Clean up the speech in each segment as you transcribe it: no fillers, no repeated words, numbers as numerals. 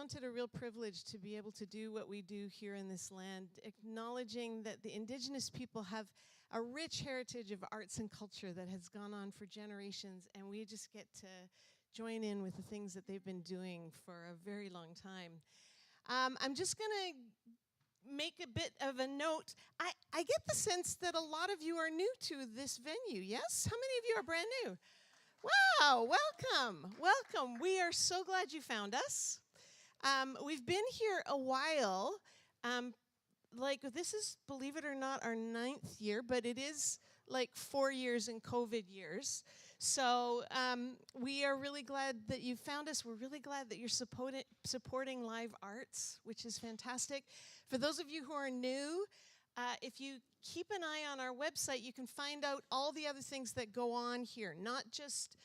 count it a real privilege to be able to do what we do here in this land, acknowledging that the Indigenous people have a rich heritage of arts and culture that has gone on for generations, and we just get to join in with the things that they've been doing for a very long time. I'm just going to make a bit of a note. I get the sense that a lot of you are new to this venue, yes? How many of you are brand new? Wow, welcome, welcome. We are so glad you found us. We've been here a while. This is, believe it or not, our 9th year, but it is like 4 years in COVID years. So we are really glad that you found us. We're really glad that you're supporting live arts, which is fantastic. For those of you who are new, if you keep an eye on our website, you can find out all the other things that go on here, not just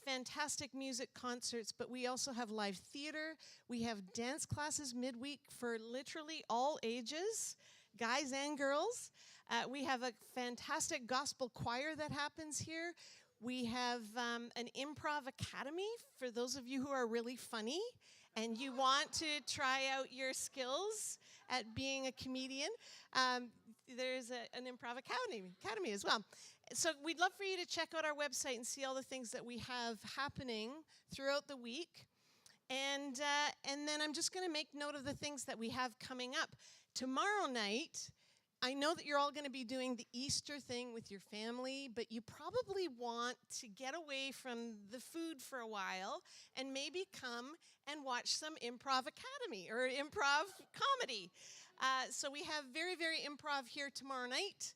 fantastic music concerts, but we also have live theater. We have dance classes midweek for literally all ages, guys and girls. We have a fantastic gospel choir that happens here. We have an improv academy for those of you who are really funny and you want to try out your skills at being a comedian. There's an improv academy as well. So we'd love for you to check out our website and see all the things that we have happening throughout the week. And then I'm just going to make note of the things that we have coming up. Tomorrow night, I know that you're all going to be doing the Easter thing with your family, but you probably want to get away from the food for a while and maybe come and watch some improv academy or improv comedy. So we have very, very improv here tomorrow night.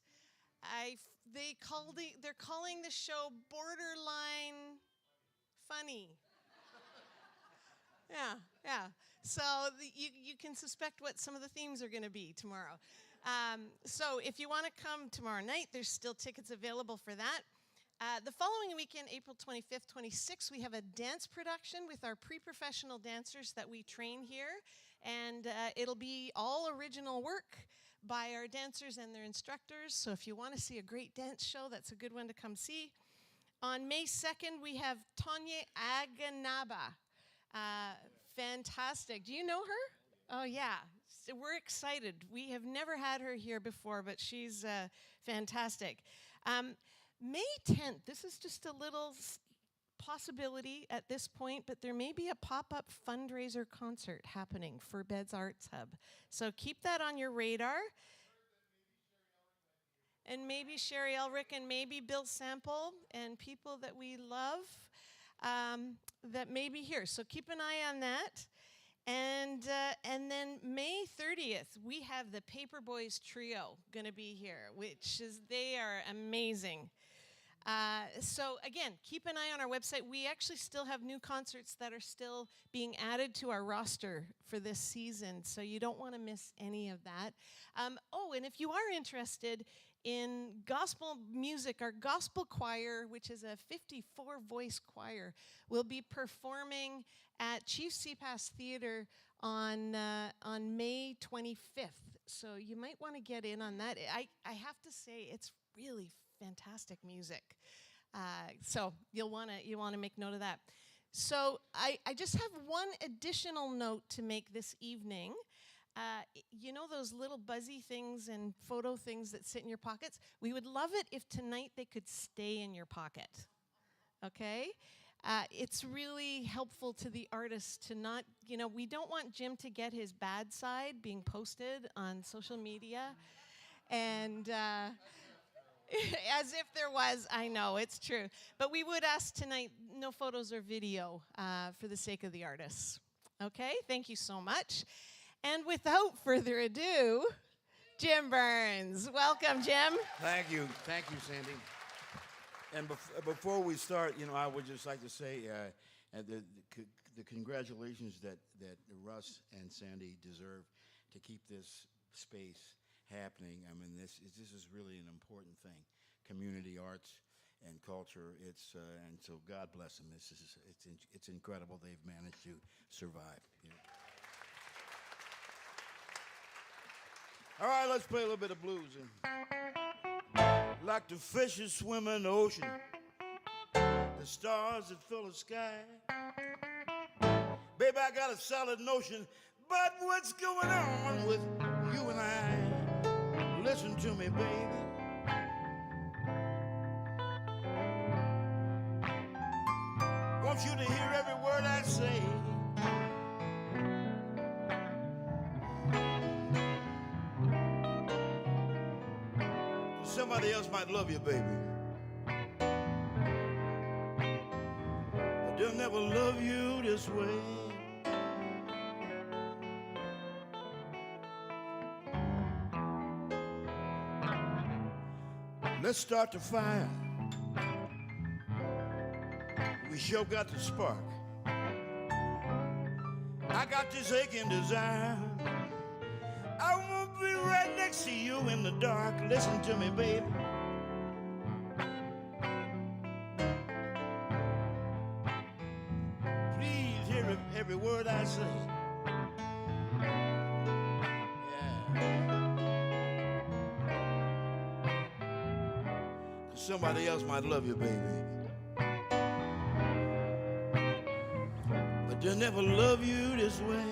They're calling the show Borderline Funny. Yeah. So you can suspect what some of the themes are going to be tomorrow. So if you want to come tomorrow night, there's still tickets available for that. The following weekend, April 25th, 26th, we have a dance production with our pre-professional dancers that we train here. And it'll be all original work by our dancers and their instructors. So if you want to see a great dance show, that's a good one to come see. On May 2nd, we have Tanya Aganaba. Fantastic. Do you know her? Oh, yeah. So we're excited. We have never had her here before, but she's fantastic. May 10th, this is just a little possibility at this point, but there may be a pop-up fundraiser concert happening for Beds Arts Hub. So keep that on your radar. And maybe Sherry Elrick and maybe Bill Sample and people that we love that may be here. So keep an eye on that. And then May 30th, we have the Bryrnes Trio going to be here, they are amazing. So again, keep an eye on our website. We actually still have new concerts that are still being added to our roster for this season, so you don't want to miss any of that. And if you are interested in gospel music, our gospel choir, which is a 54-voice choir, will be performing at Chief Seapass Theater on May 25th. So you might want to get in on that. I have to say, it's really fantastic music. So you'll want to make note of that. So I just have one additional note to make this evening. You know those little buzzy things and photo things that sit in your pockets? We would love it if tonight they could stay in your pocket, okay? It's really helpful to the artist to not, we don't want Jim to get his bad side being posted on social media. And as if there was, I know, it's true. But we would ask tonight, no photos or video for the sake of the artists. Okay, thank you so much. And without further ado, Jim Byrnes. Welcome, Jim. Thank you, Sandy. And before we start, I would just like to say the congratulations that Russ and Sandy deserve to keep this space happening. I mean, this is really an important thing. Community arts and culture. And so God bless them. It's incredible they've managed to survive. All right, let's play a little bit of blues. Like the fishes swim in the ocean, the stars that fill the sky. Baby, baby, I got a solid notion. But what's going on with you and I? Listen to me, baby. Want you to hear every word I say. Somebody else might love you, baby, but they'll never love you this way. Let's start the fire. We sure got the spark. I got this aching desire. I want to be right next to you in the dark. Listen to me, baby. Please hear every word I say. Yeah. Somebody else might love you, baby, but they'll never love you this way.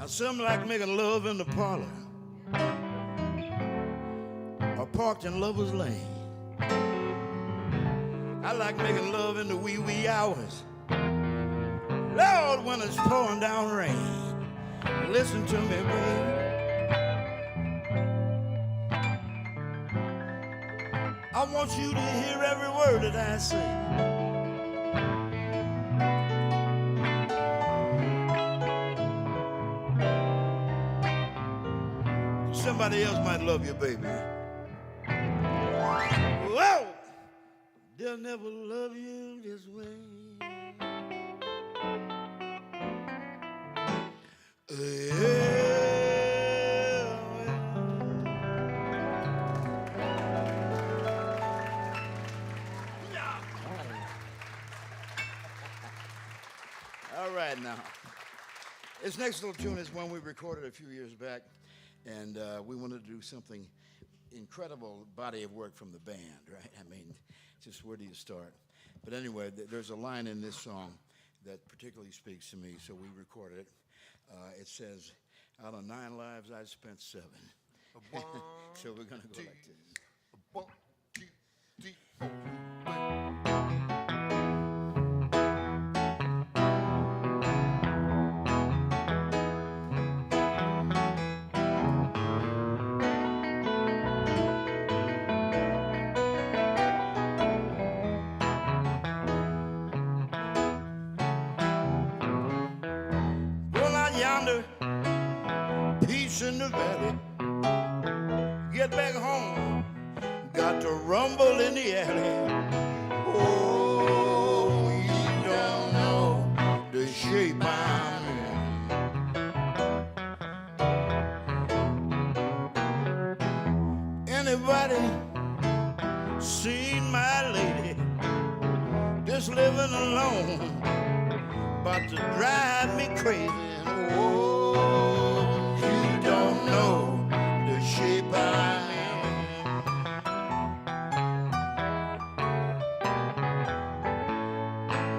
Some like making love in the parlor or parked in Lover's Lane. I like making love in the wee hours, Lord, when it's pouring down rain. Listen to me, baby. I want you to hear every word that I say. Somebody else might love you, baby. Whoa! They'll never love you this way. All right, now. This next little tune is one we recorded a few years back, and we wanted to do something incredible body of work from the band, right? I mean, just where do you start? But anyway, there's a line in this song that particularly speaks to me, so we recorded it. It says, out of 9 lives, I spent 7. So we're going to go like this. 1, 2, 3, 4. Peace in the valley. Get back home. Got to rumble in the alley. Oh, you don't know the shape I'm in. Anybody seen my lady? Just living alone. About to drive me crazy. Oh, you don't know the shape I'm in.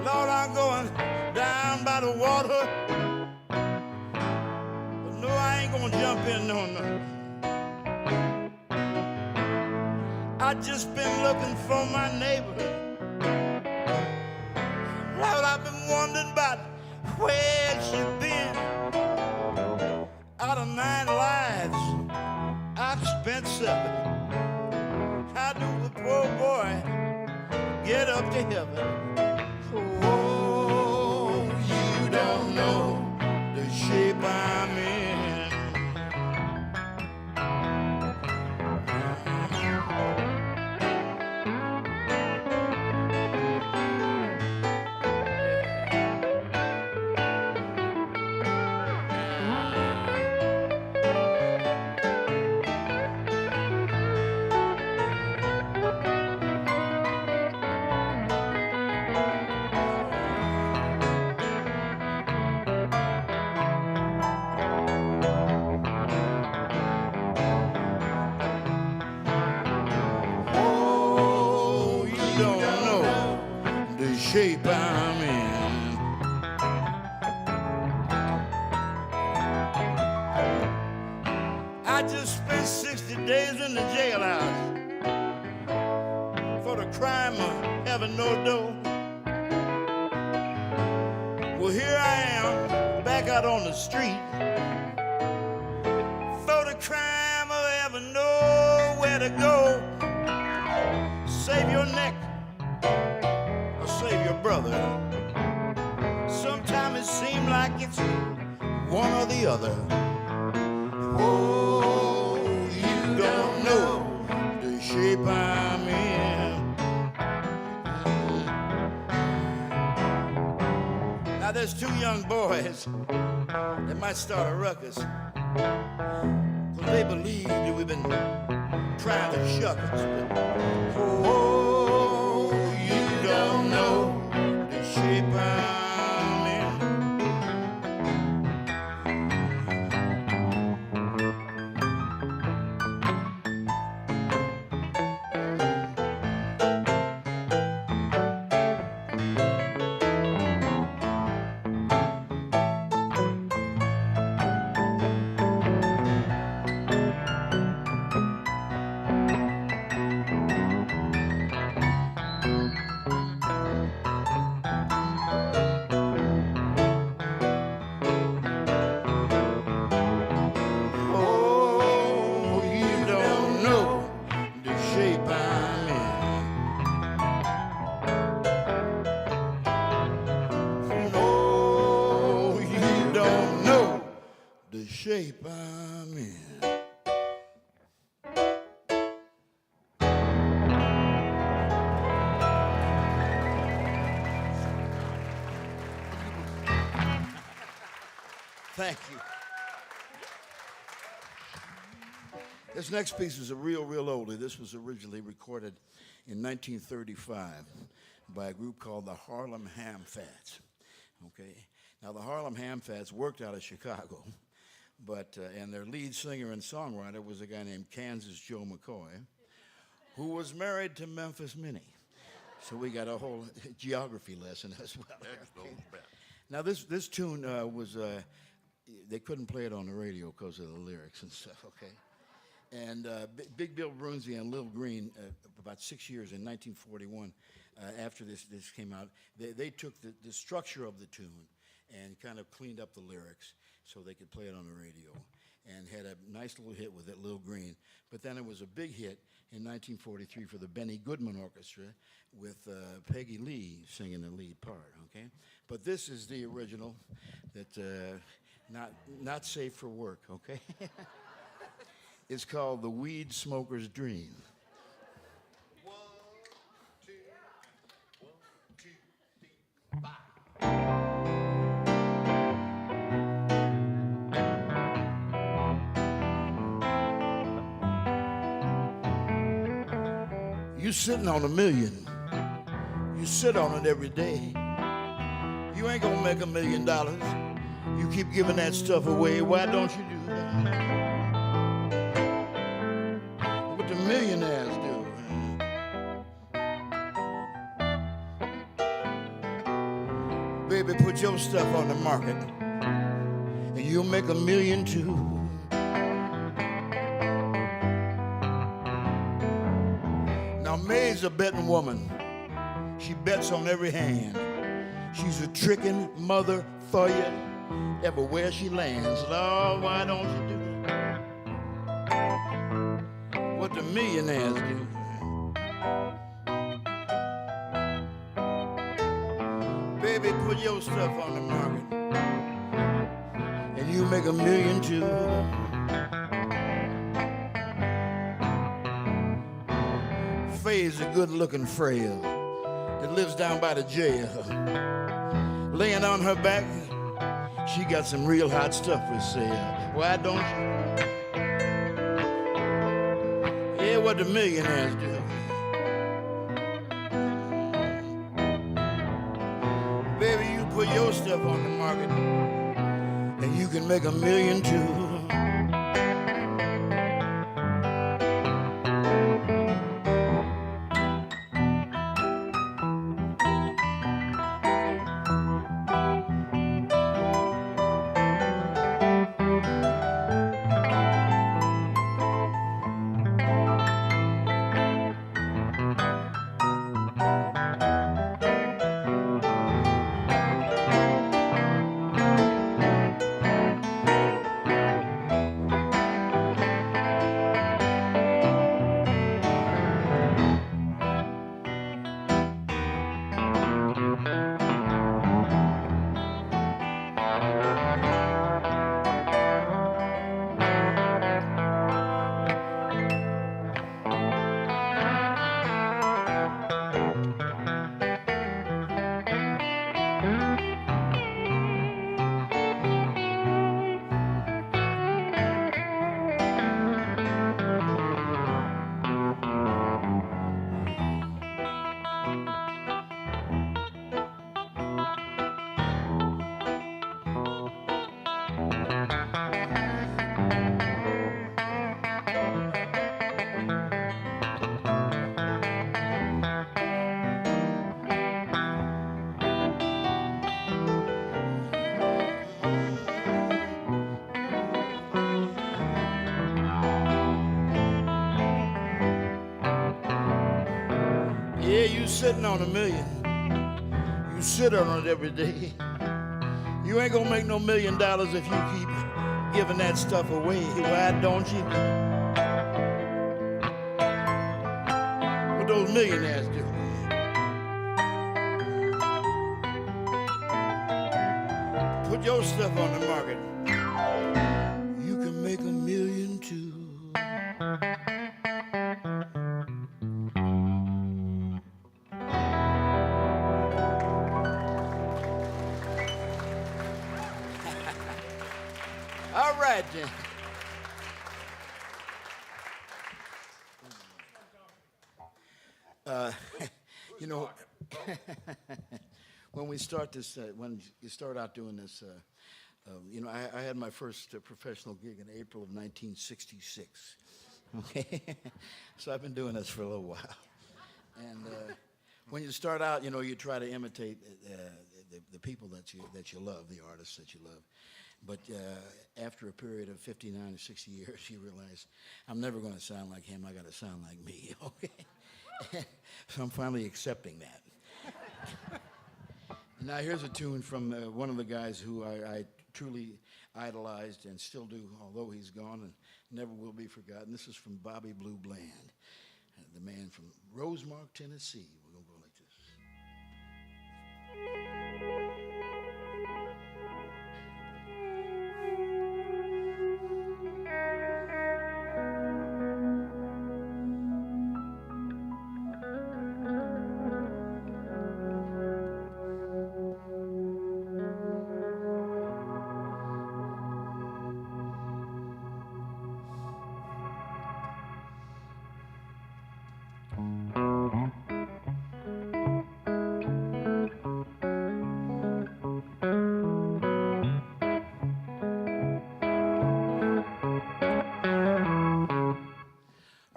Lord, I'm going down by the water, but no, I ain't gonna jump in, no. I just been looking for my neighbor. Lord, I've been wondering about where she been. Out of 9 lives, I've spent 7. How do a poor boy get up to heaven? Oh, you don't know the shape I'm in. Shape I'm in. I just spent 60 days in the jailhouse for the crime of having no dough. Well, here I am back out on the street for the crime of having nowhere to go. Save your neck, save your brother. Sometimes it seems like it's one or the other. Oh, you don't know the shape I'm in. Now there's 2 young boys that might start a ruckus, 'cause they believe that we've been trying to shuck us. Oh, you don't know the shape I'm in. come in. Thank you. This next piece is a real oldie. This was originally recorded in 1935 by a group called the Harlem Ham Fats. Okay. Now the Harlem Ham Fats worked out of Chicago, but and their lead singer and songwriter was a guy named Kansas Joe McCoy, who was married to Memphis Minnie. So we got a whole geography lesson as well. Now this tune was they couldn't play it on the radio because of the lyrics and stuff. Okay. And Big Bill Bryrnes and Lil Green, about 6 years in 1941, after this came out, they took the structure of the tune and kind of cleaned up the lyrics so they could play it on the radio, and had a nice little hit with it, Lil Green. But then it was a big hit in 1943 for the Benny Goodman Orchestra with Peggy Lee singing the lead part. Okay, but this is the original that not safe for work. Okay. It's called The Weed Smoker's Dream. 1, 2, 1, 2, 3, 5. You sitting on $1 million. You sit on it every day. You ain't gonna make $1 million. You keep giving that stuff away. Why don't you do that? What the millionaires do. Baby, put your stuff on the market and you'll make $1 million too. Now May's a betting woman. She bets on every hand. She's a tricking mother for you everywhere she lands. Lord, why don't you do what the millionaires do? Baby, put your stuff on the market and you make $1 million too. Faye's a good-looking frail that lives down by the jail. Laying on her back, she got some real hot stuff for sale. Why don't you? Yeah, what the millionaires do. Baby, you put your stuff on the market and you can make $1 million too. Yeah, you sitting on $1 million. You sit on it every day. You ain't gonna make no $1 million if you keep giving that stuff away. Why don't you? What those millionaires do? Put your stuff on the market. You can make a million too. All right, then. You know, when we start this, when you start out doing this, you know, I had my first professional gig in April of 1966. Okay, so I've been doing this for a little while. And when you start out, you know, you try to imitate the people that you love, the artists that you love. But after a period of 59 or 60 years, you realize I'm never going to sound like him. I got to sound like me. Okay, so I'm finally accepting that. Now here's a tune from one of the guys who I truly idolized and still do, although he's gone and never will be forgotten. This is from Bobby Blue Bland, the man from Rosemark, Tennessee. We're going to go like this.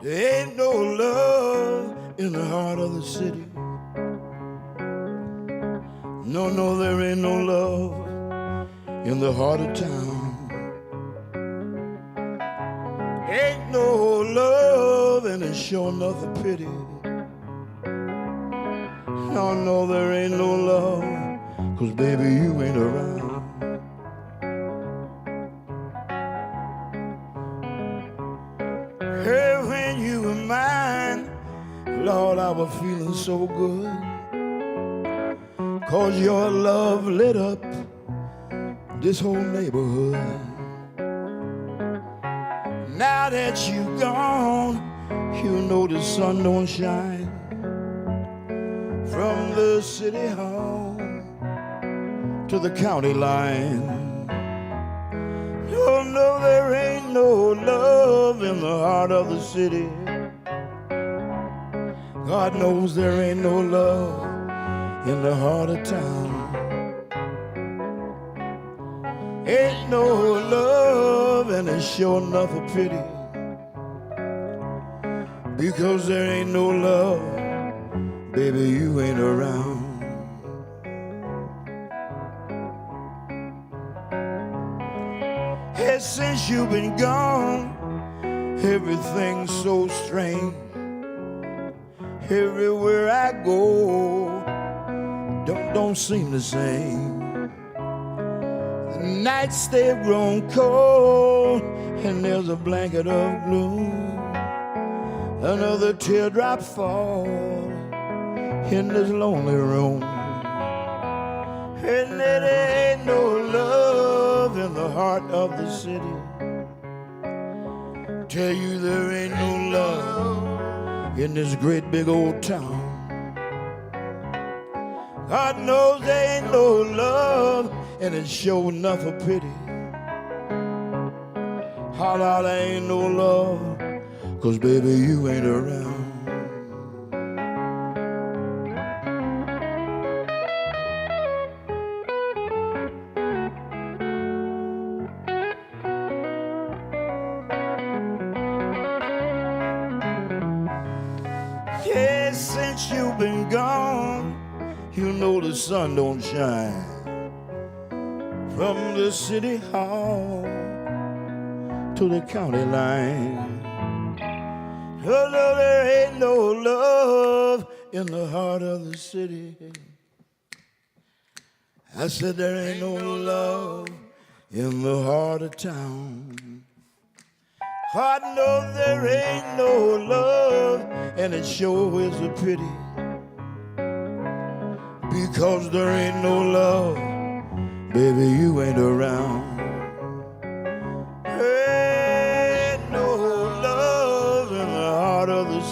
There ain't no love in the heart of the city. No, no, there ain't no love in the heart of town. Ain't no love and it's sure enough a pity. No, no, there ain't no love, 'cause baby you ain't around. Hey, when you were mine, Lord, I was feeling so good, 'cause your love lit up this whole neighborhood. Now that you gone, you know the sun don't shine from the city hall to the county line. Oh no, there ain't no love in the heart of the city. God knows there ain't no love in the heart of town. Ain't no love and it's sure enough a pity, because there ain't no love, baby you ain't around. Hey, since you've been gone, everything's so strange. Everywhere I go, don't seem the same. The nights they've grown cold, and there's a blanket of gloom. Another teardrop fall in this lonely room. And there ain't no love in the heart of the city. Tell you there ain't no love in this great big old town. God knows there ain't no love, and it's sure enough a pity. Holla, there ain't no love, 'cause baby you ain't around. Yeah, since you've been gone, you know the sun don't shine from the city hall to the county line. Oh no, there ain't no love in the heart of the city. I said there ain't no love in the heart of town. God knows there ain't no love, and it sure is a pity, because there ain't no love, baby you ain't around. Hey,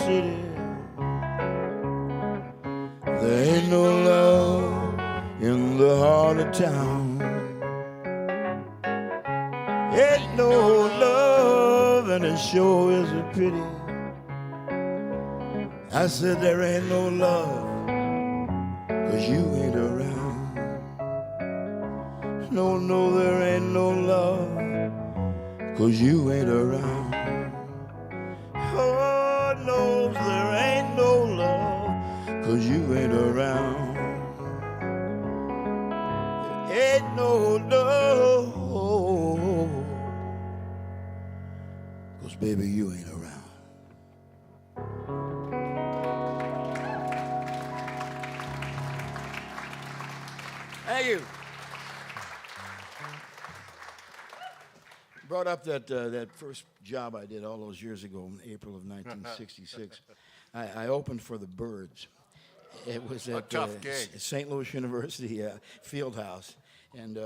city. There ain't no love in the heart of town. Ain't no love, and it sure is a pity. I said there ain't no love, 'cause you ain't around. No, no, there ain't no love, 'cause you ain't around. Oh, no, there ain't no love, 'cause you ain't around. There ain't no love, 'cause baby, you ain't around. Thank you. Brought up that first job I did all those years ago in April of 1966. I opened for the Byrds. It was at tough gig. St. Louis University field house. And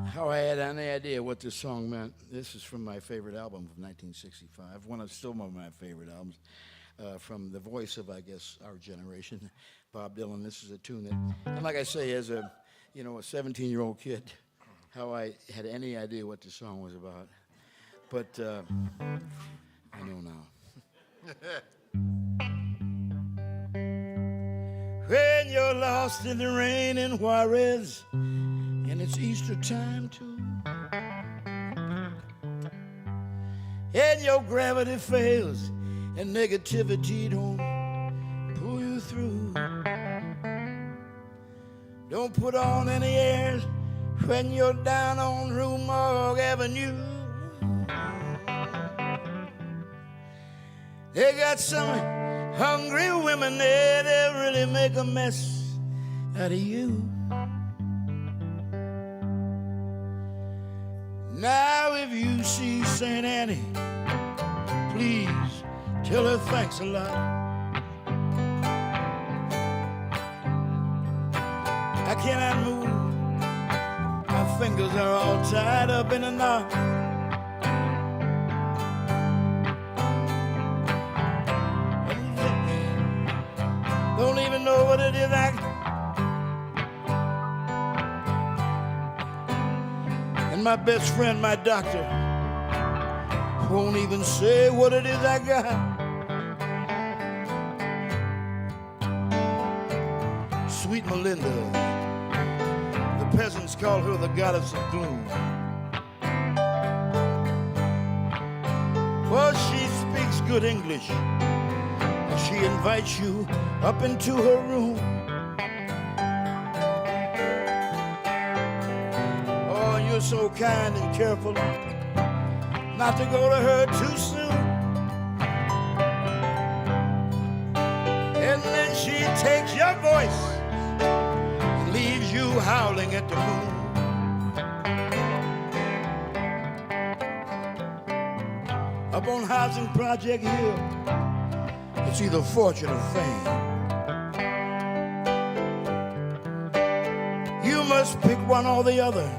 how I had any idea what this song meant. This is from my favorite album of 1965, still one of my favorite albums, from the voice of, I guess, our generation, Bob Dylan. This is a tune that, and like I say, as a 17-year-old kid, how I had any idea what the song was about. But I know now. When you're lost in the rain in Juarez, and it's Easter time too, and your gravity fails, and negativity don't pull you through. Don't put on any airs when you're down on Rue Morgue Avenue. They got some hungry women there that really make a mess out of you. Now if you see St. Annie, please tell her thanks a lot. I cannot move. My fingers are all tied up in a knot. Don't even know what it is and my best friend, my doctor, won't even say what it is I got. Sweet Melinda, the peasants call her the goddess of gloom. Well, she speaks good English. She invites you up into her room. Oh, you're so kind and careful not to go to her too soon. And then she takes your voice and leaves you howling at the moon. Up on Housing Project Hill, it's either fortune or fame. You must pick one or the other,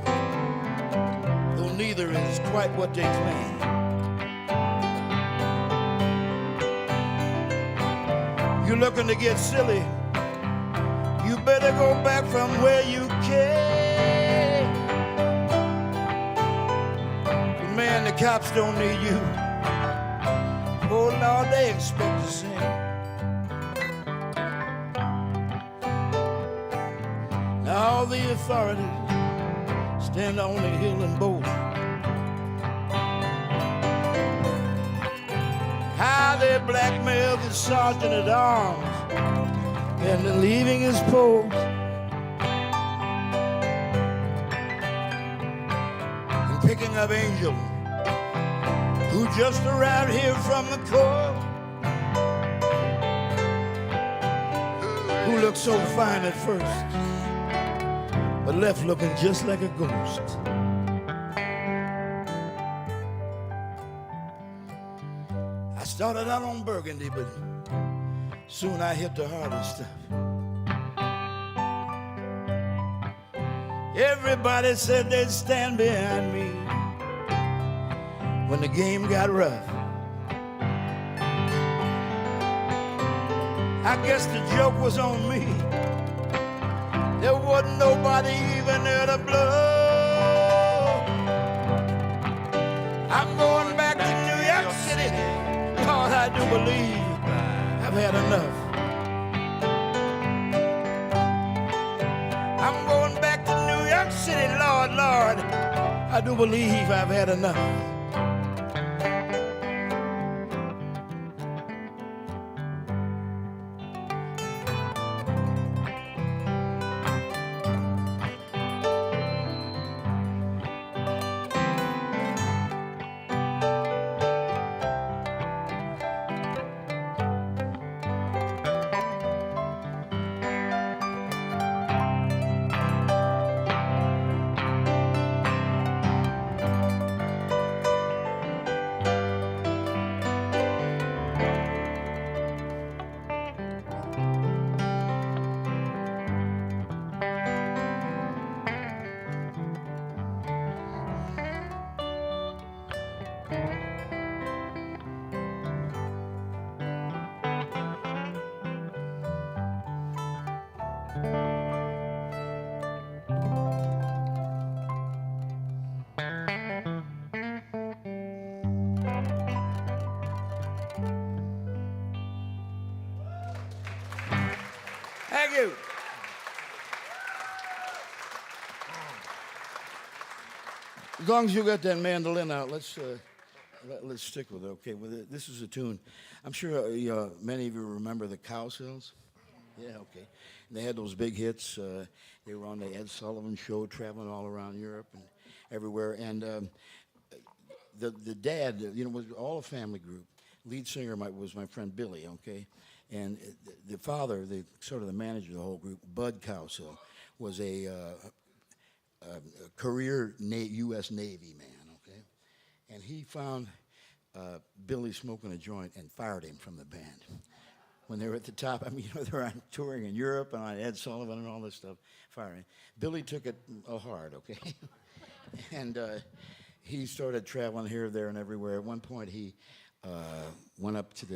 though neither is quite what they claim. You're looking to get silly, you better go back from where you came. But man, the cops don't need you. Oh Lord, they expect the same. Now all the authorities stand on the hill and boast. How they blackmail the sergeant at arms and then leaving his post. And picking up Angel, who just arrived here from the court, who looked so fine at first, but left looking just like a ghost. I started out on Burgundy, but soon I hit the harder stuff. Everybody said they'd stand behind me when the game got rough. I guess the joke was on me. There wasn't nobody even there to blow. I'm going back to New York City, cause I do believe I've had enough. I'm going back to New York City, Lord, Lord, I do believe I've had enough. Thank you. As long as you got that mandolin out, let's stick with it. Okay, this is a tune. I'm sure many of you remember the Cowsills. Yeah, okay. And they had those big hits. They were on the Ed Sullivan Show, traveling all around Europe and everywhere. And the dad, was all a family group. Lead singer was my friend Billy. Okay. And the father, sort of the manager of the whole group, Bud Cowsill, was a career U.S. Navy man, okay? And he found Billy smoking a joint and fired him from the band. When they were at the top, they were on touring in Europe and on Ed Sullivan and all this stuff, firing. Billy took it hard, okay? And he started traveling here, there, and everywhere. At one point, he went up to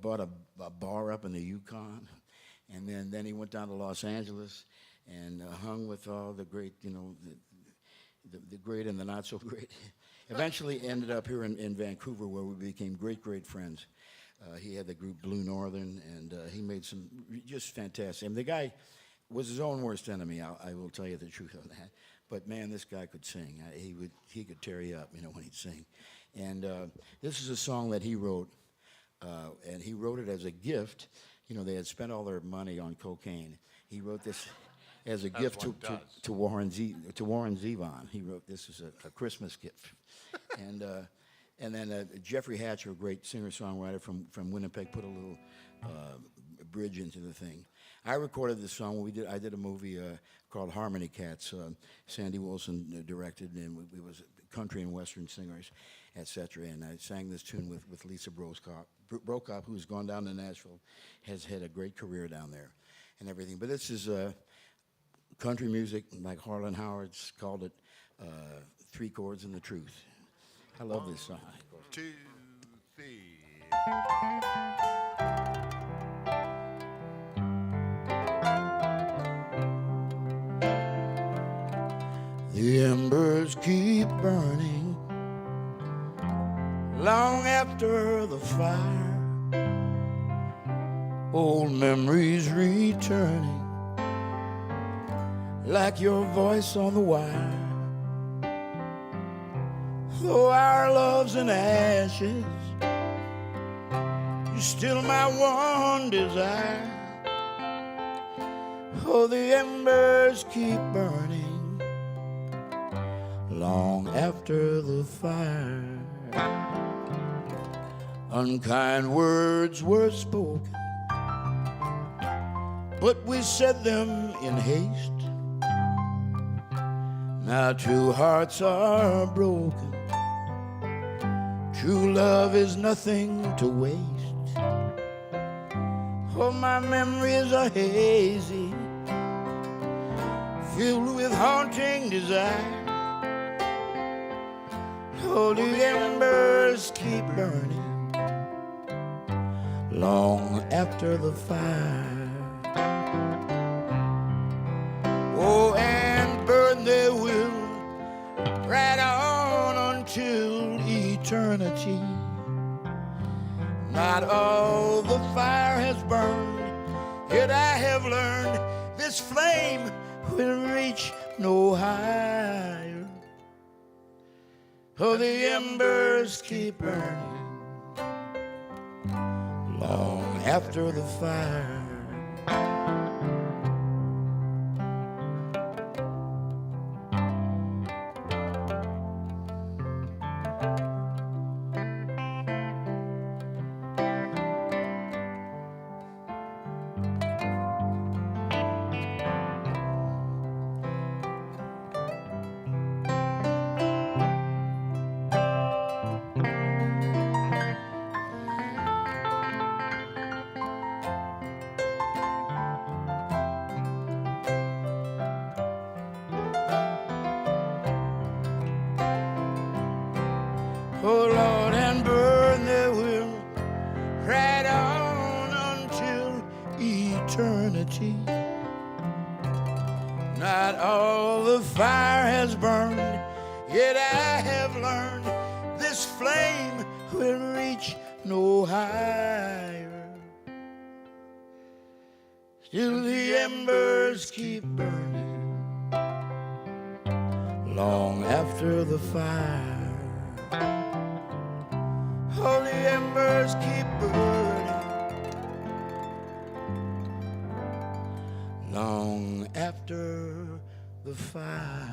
bought a bar up in the Yukon, and then he went down to Los Angeles and hung with all the great, the great and the not so great. Eventually ended up here in Vancouver, where we became great friends. He had the group Blue Northern, and he made some just fantastic. And the guy was his own worst enemy. I will tell you the truth on that. But man, this guy could sing. He could tear you up, when he'd sing. And this is a song that he wrote, and he wrote it as a gift. They had spent all their money on cocaine. He wrote this as a gift to Warren Zevon. He wrote this as a Christmas gift. And then Jeffrey Hatcher, a great singer-songwriter from Winnipeg, put a little bridge into the thing. I recorded this song. I did a movie called Harmony Cats. Sandy Wilson directed, and it was country and western singers, etc. And I sang this tune with Lisa Brokop, who's gone down to Nashville, has had a great career down there and everything. But this is country music, like Harlan Howard's called it, Three Chords and the Truth. I love this song. 1, 2, 3. The embers keep burning long after the fire. Old memories returning like your voice on the wire. Though our love's in ashes, you're still my one desire. Oh, the embers keep burning long after the fire. Unkind words were spoken, but we said them in haste. Now 2 hearts are broken. True love is nothing to waste. Oh, my memories are hazy, filled with haunting desire. Oh, the embers keep burning long after the fire. Oh, and burn they will right on until eternity. Not all the fire has burned, yet I have learned this flame will reach no higher. Oh, the embers keep burning long after the fire. Oh Lord, and burn they will right on until eternity. Not all the fire has burned, yet I have learned this flame will reach no higher. Still the embers keep burning long after the fire. All the embers keep burning long after the fire.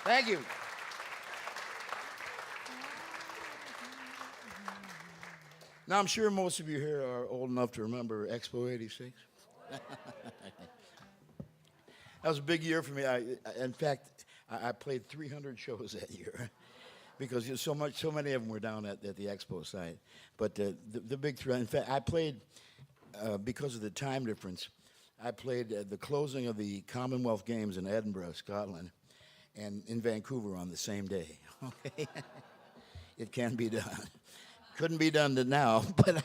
Thank you. Now, I'm sure most of you here are old enough to remember Expo 86. That was a big year for me. In fact, I played 300 shows that year because so many of them were down at the Expo site. But the big thrill, in fact, I played, because of the time difference, I played the closing of the Commonwealth Games in Edinburgh, Scotland, and in Vancouver on the same day. Okay, it can be done. Couldn't be done now, but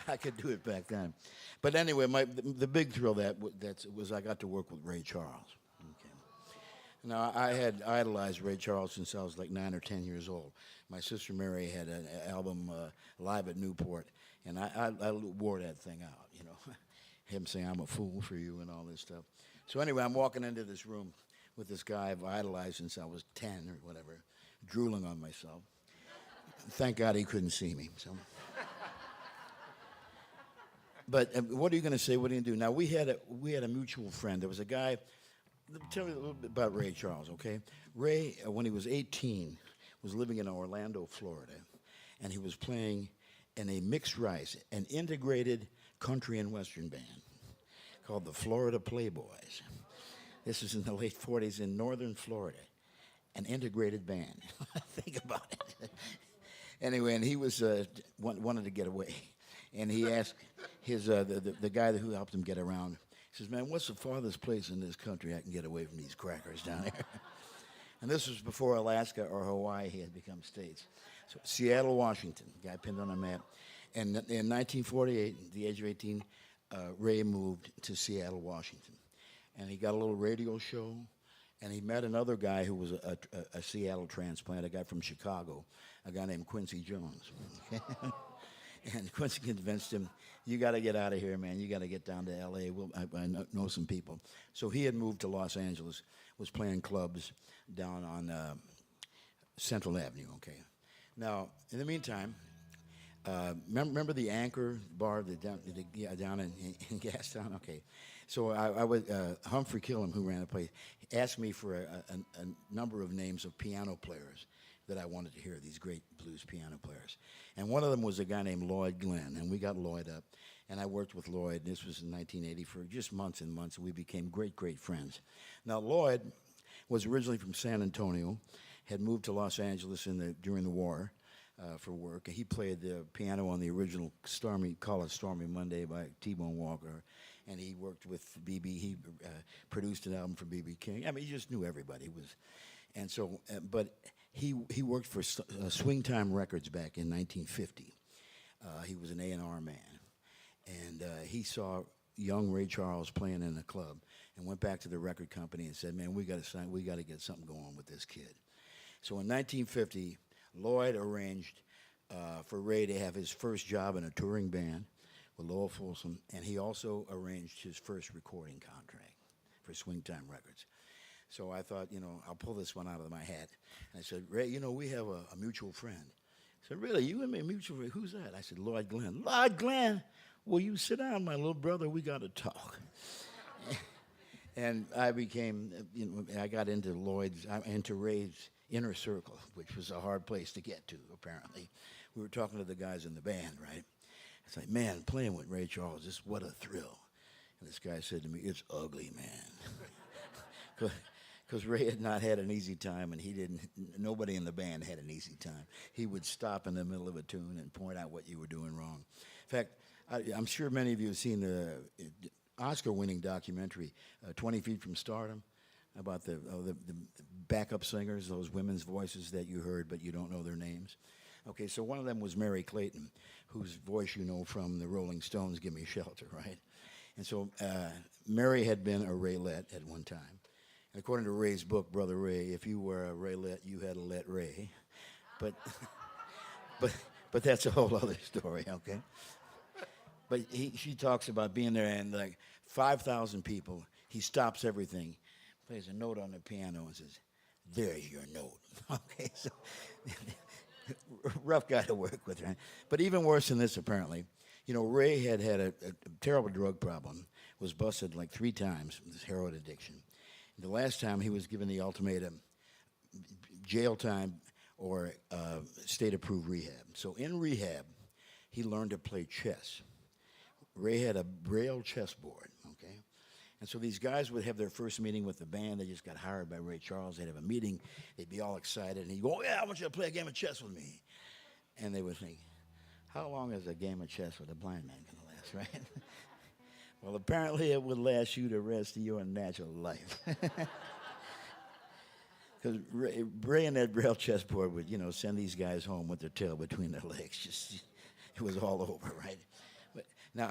I could do it back then. But anyway, the big thrill that was I got to work with Ray Charles. Okay. Now, I had idolized Ray Charles since I was like 9 or 10 years old. My sister Mary had an album, Live at Newport, and I wore that thing out, you know. Him saying, "I'm a fool for you," and all this stuff. So anyway, I'm walking into this room with this guy I've idolized since I was 10 or whatever, drooling on myself. Thank God he couldn't see me. So. But what are you going to say? What are you going to do? Now, we had a mutual friend. There was a guy. Tell me a little bit about Ray Charles, okay? Ray, when he was 18, was living in Orlando, Florida, and he was playing in a mixed rice, an integrated country and western band called the Florida Playboys. This was in the late 40s in northern Florida, an integrated band. Think about it. Anyway, and he was wanted to get away, and he asked his the guy who helped him get around. He says, "Man, what's the farthest place in this country I can get away from these crackers down there?" And this was before Alaska or Hawaii had become states. So Seattle, Washington, guy pinned on a map. And in 1948, at the age of 18, Ray moved to Seattle, Washington, and he got a little radio show. And he met another guy who was a Seattle transplant, a guy from Chicago, a guy named Quincy Jones. And Quincy convinced him, "You got to get out of here, man. You got to get down to L.A. I know some people." So he had moved to Los Angeles, was playing clubs down on Central Avenue, okay? Now, in the meantime, remember the Anchor bar down in Gastown? Okay. So I was Humphrey Killam, who ran the place, asked me for a number of names of piano players that I wanted to hear, these great blues piano players. And one of them was a guy named Lloyd Glenn, and we got Lloyd up. And I worked with Lloyd, and this was in 1980, for just months and months, and we became great, great friends. Now, Lloyd was originally from San Antonio, had moved to Los Angeles during the war for work. He played the piano on the original Stormy Monday by T-Bone Walker. And he worked with B.B. He produced an album for B.B. King. I mean, he just knew everybody. And so, but he worked for Swing Time Records back in 1950. He was an A&R man, and he saw young Ray Charles playing in a club, and went back to the record company and said, "Man, we got to get something going with this kid." So in 1950, Lloyd arranged for Ray to have his first job in a touring band with Lowell Fulsom, and he also arranged his first recording contract for Swing Time Records. So I thought, I'll pull this one out of my hat. And I said, "Ray, we have a mutual friend." He said, "Really? You and me, mutual friend? Who's that?" I said, "Lloyd Glenn." "Lloyd Glenn? Well, you sit down, my little brother. We got to talk." And I became, I got into Ray's inner circle, which was a hard place to get to, apparently. We were talking to the guys in the band, right? It's like, "Man, playing with Ray Charles, what a thrill." And this guy said to me, "It's ugly, man." Because Ray had not had an easy time, and nobody in the band had an easy time. He would stop in the middle of a tune and point out what you were doing wrong. In fact, I'm sure many of you have seen the Oscar-winning documentary, 20 Feet from Stardom, about the backup singers, those women's voices that you heard but you don't know their names. Okay, so one of them was Mary Clayton, whose voice you know from the Rolling Stones' "Give Me Shelter," right? And so Mary had been a Raylette at one time. And according to Ray's book, Brother Ray, if you were a Raylette, you had to let Ray. But that's a whole other story, okay? But she talks about being there, and like 5,000 people, he stops everything, plays a note on the piano and says, "There's your note." Okay, so rough guy to work with, right? But even worse than this, apparently, Ray had a terrible drug problem, was busted like 3 times with his heroin addiction. The last time he was given the ultimatum, jail time or state-approved rehab. So in rehab, he learned to play chess. Ray had a Braille chessboard, okay? And so these guys would have their first meeting with the band. They just got hired by Ray Charles. They'd have a meeting. They'd be all excited. And he'd go, "Oh, yeah, I want you to play a game of chess with me." And they would think, "How long is a game of chess with a blind man going to last," right? Well, apparently it would last you the rest of your natural life. Because Ray and that Braille chessboard would, send these guys home with their tail between their legs. It was all over, right? But now,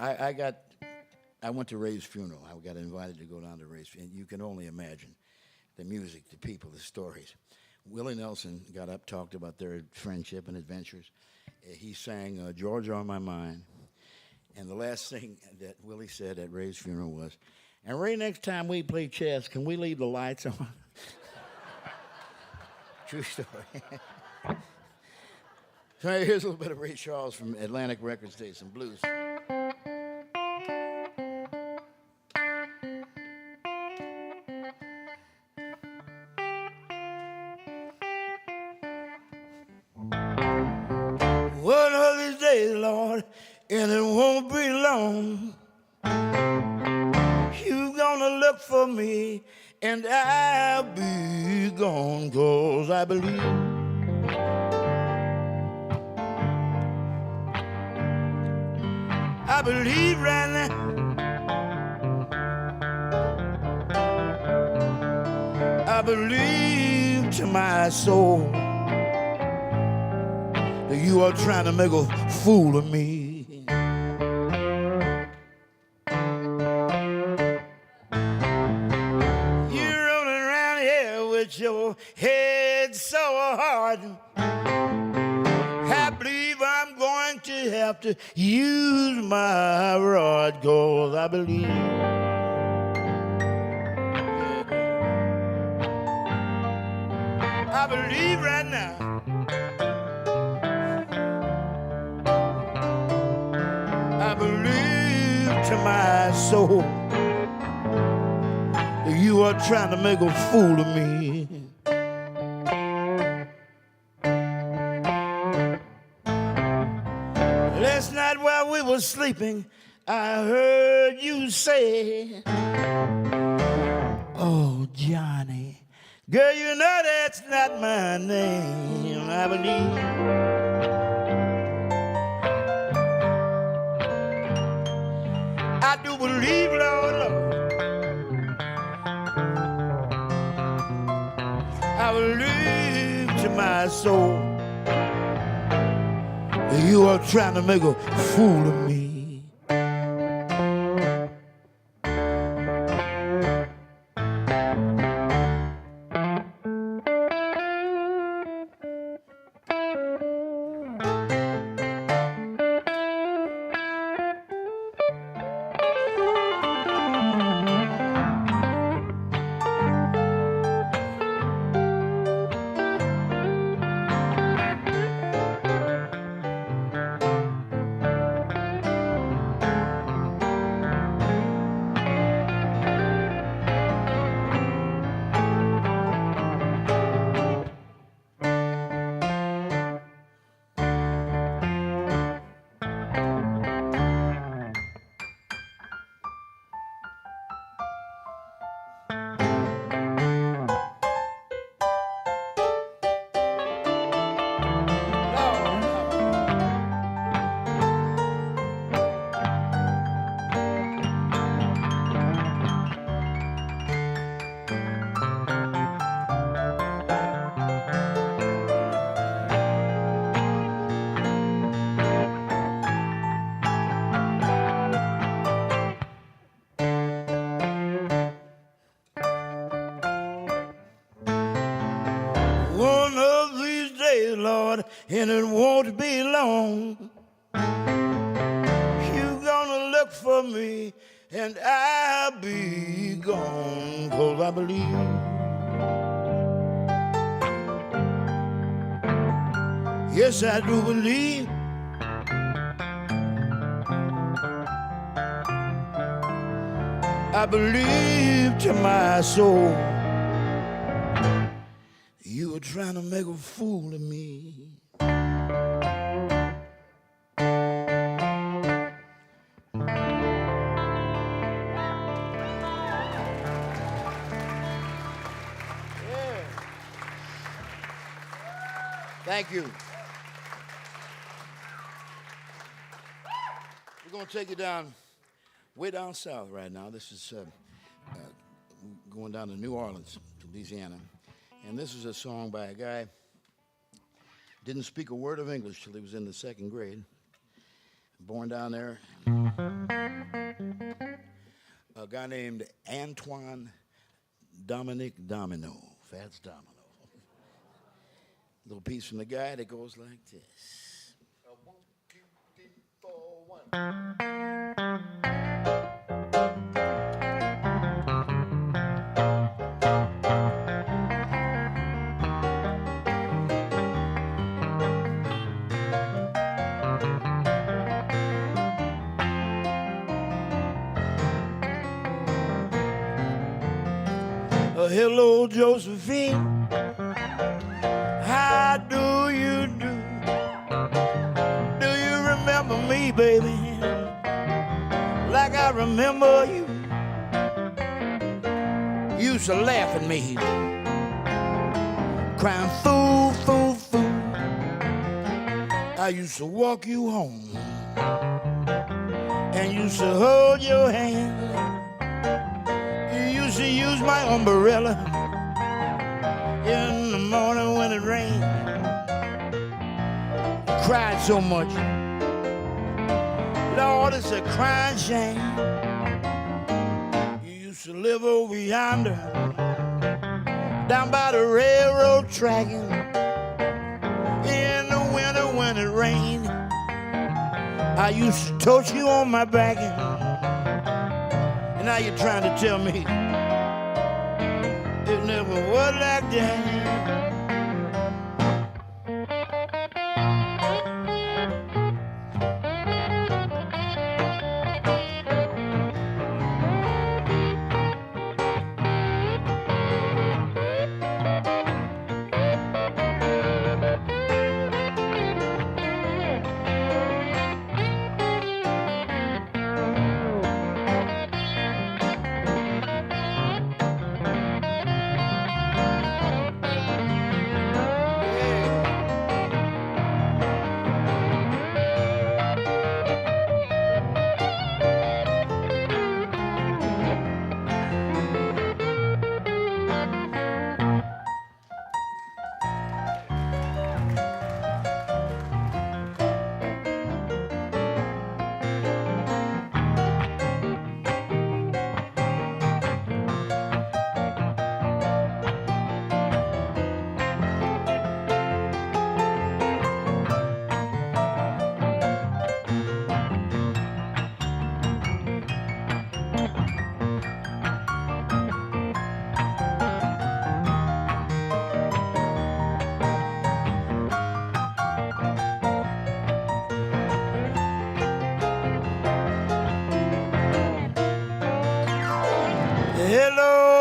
I went to Ray's funeral. I got invited to go down to Ray's funeral. And you can only imagine the music, the people, the stories. Willie Nelson got up, talked about their friendship and adventures. He sang "Georgia on My Mind." And the last thing that Willie said at Ray's funeral was, "And Ray, next time we play chess, can we leave the lights on?" True story. So here's a little bit of Ray Charles from Atlantic Records Days and Blues. One of these days, Lord, and it won't be long, you gonna look for me, and I'll be gone, 'cause I believe right now I believe to my soul that you are trying to make a fool of me. You're running around here with your head so hard. I believe I'm going to have to use my rod, 'cause I believe right now I believe to my soul that you are trying to make a fool of me. Last night while we were sleeping, I heard you say, "Oh, Johnny, girl, you know that's not my name." I believe I do believe, Lord, Lord, believe to my soul that you are trying to make a fool of me. One of these days, Lord, and it won't be long, you're gonna look for me and I'll be gone, 'cause I believe yes, I do believe I believe to my soul you were trying to make a fool of me. Thank you. We're going to take you down, way down south right now. This is going down to New Orleans, to Louisiana. And this is a song by a guy, didn't speak a word of English till he was in the second grade. Born down there. A guy named Antoine Dominic Domino, Fats Domino. Little piece from the guy that goes like this. 1, 2, 3, 4, 1. Hello, Josephine. How do you do? Do you remember me, baby? Like I remember you. You used to laugh at me, crying fool, fool, fool. I used to walk you home and used to hold your hand. You used to use my umbrella in the morning when it rained. Cried so much, Lord, it's a crying shame. You used to live over yonder, down by the railroad track. In the winter when it rained, I used to tote you on my back. And now you're trying to tell me it never was like that.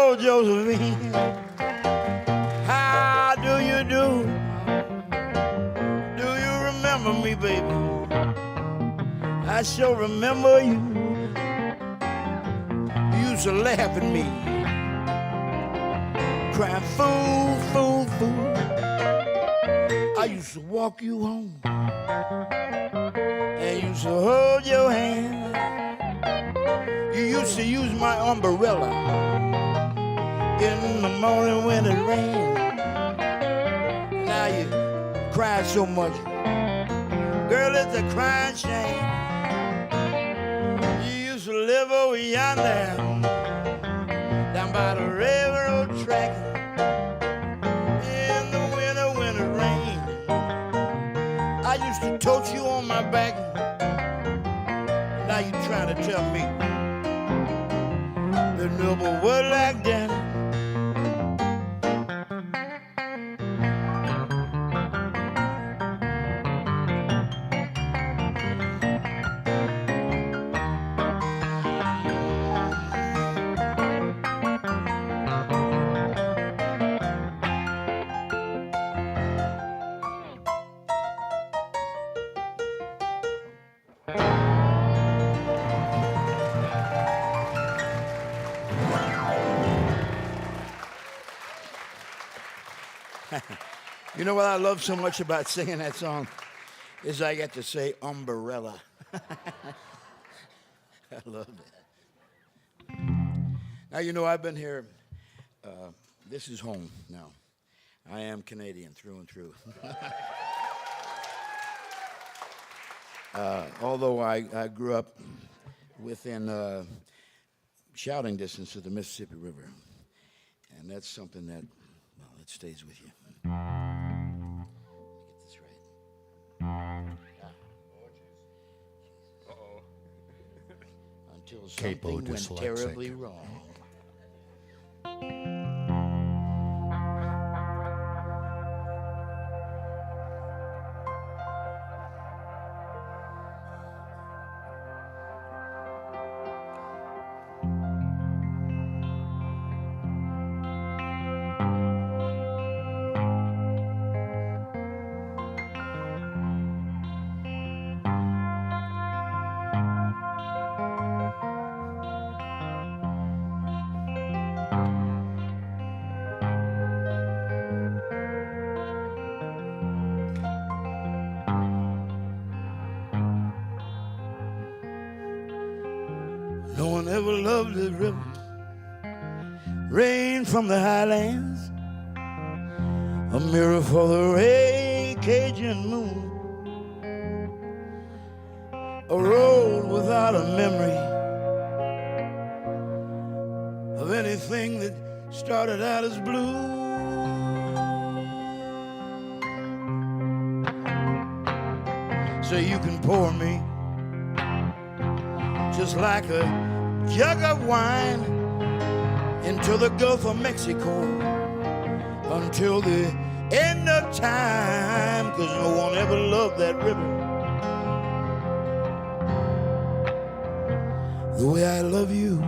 Oh, Josephine, how do you do? Do you remember me, baby? I sure remember you. You used to laugh at me, crying, fool, fool, fool. I used to walk you home and used to hold your hand. You used to use my umbrella in the morning when it rained. Now you cry so much. Girl, it's a crying shame. You used to live over yonder, down by the railroad track. In the winter when it rained, I used to tote you on my back. Now you trying to tell me there never was like that. You know what I love so much about singing that song is I get to say umbrella. I love that. Now, you know, I've been here. This is home now. I am Canadian through and through. Although I grew up within shouting distance of the Mississippi River. And that's something that, well, it stays with you. Get this right. Until something went terribly wrong. No one ever loved the river, rain from the highlands, a mirror for the ray Cajun moon, a road without a memory of anything that started out as blue. So you can pour me just like a jug of wine into the Gulf of Mexico until the end of time, 'cause no one ever loved that river the way I love you.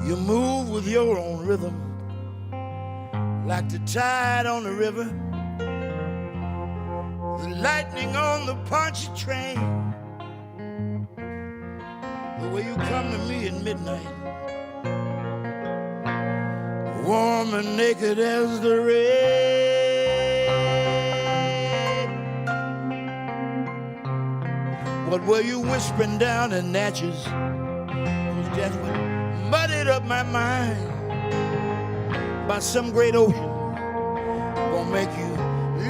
You move with your own rhythm, like the tide on the river, the lightning on the Pontchartrain, the way you come to me at midnight, warm and naked as the rain. What were you whispering down in Natchez? 'Cause death would muddied up my mind by some great ocean, gonna make you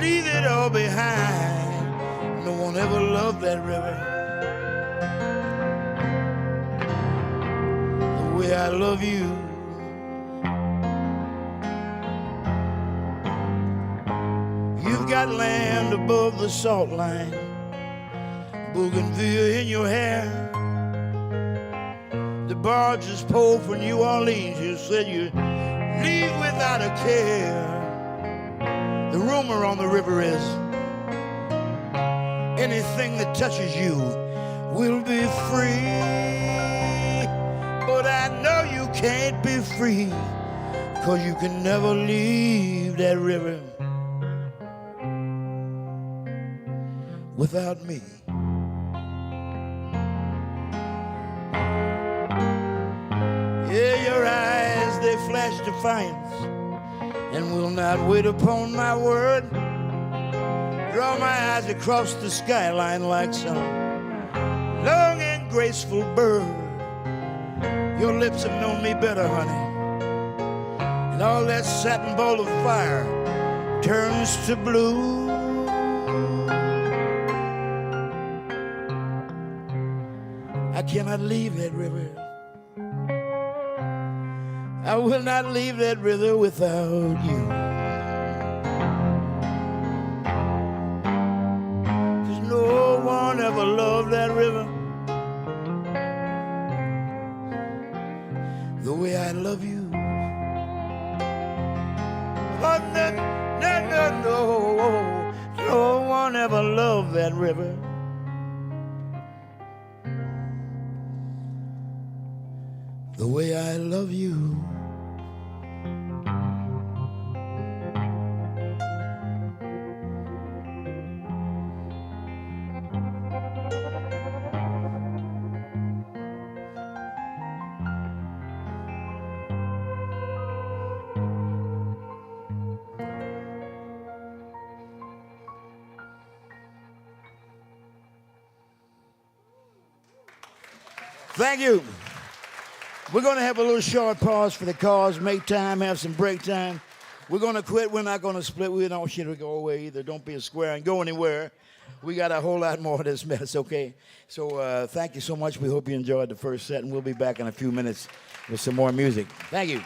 leave it all behind. No one ever loved that river the way I love you. You've got land above the salt line, bougainvillea in your hair. The barges pulled from New Orleans. You said you'd leave without a care. The rumor on the river is anything that touches you will be free. But I know you can't be free, 'cause you can never leave that river without me. Yeah, your eyes, they flash defiance and will not wait upon my word. Draw my eyes across the skyline like some long and graceful bird. Your lips have known me better, honey, and all that satin bowl of fire turns to blue. I cannot leave that river. I will not leave that river without you. 'Cause no one ever loved that river the way I love you. Oh, no, no, no, no. No one ever loved that river the way I love you. Thank you. We're going to have a little short pause for the cars, make time, have some break time. We're going to quit. We're not going to split. We don't want you to go away either. Don't be a square and go anywhere. We got a whole lot more of this mess, okay? So thank you so much. We hope you enjoyed the first set, and we'll be back in a few minutes with some more music. Thank you.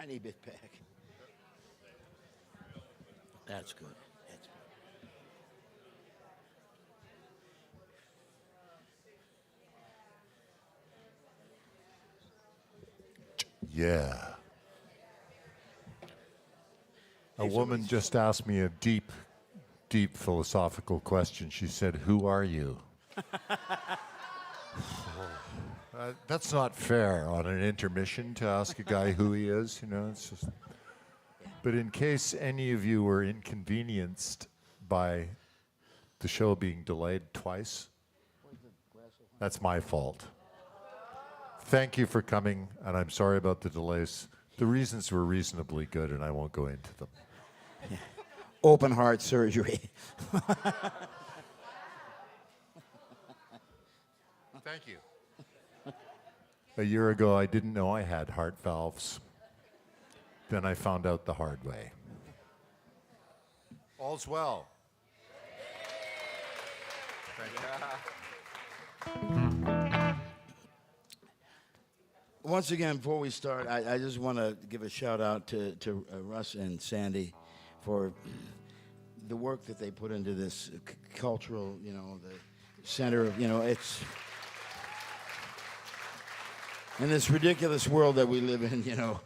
tiny bit back. That's good. That's good. Yeah. A woman just asked me a deep, deep philosophical question. She said, "Who are you?" That's not fair on an intermission to ask a guy who he is, you know. It's just. But in case any of you were inconvenienced by the show being delayed twice, that's my fault. Thank you for coming, and I'm sorry about the delays. The reasons were reasonably good, and I won't go into them. Yeah. Open heart surgery. Thank you. A year ago, I didn't know I had heart valves. Then I found out the hard way. All's well. Thank you. Once again, before we start, I just want to give a shout out to Russ and Sandy for the work that they put into this cultural, you know, the center of, you know, it's in this ridiculous world that we live in, you know,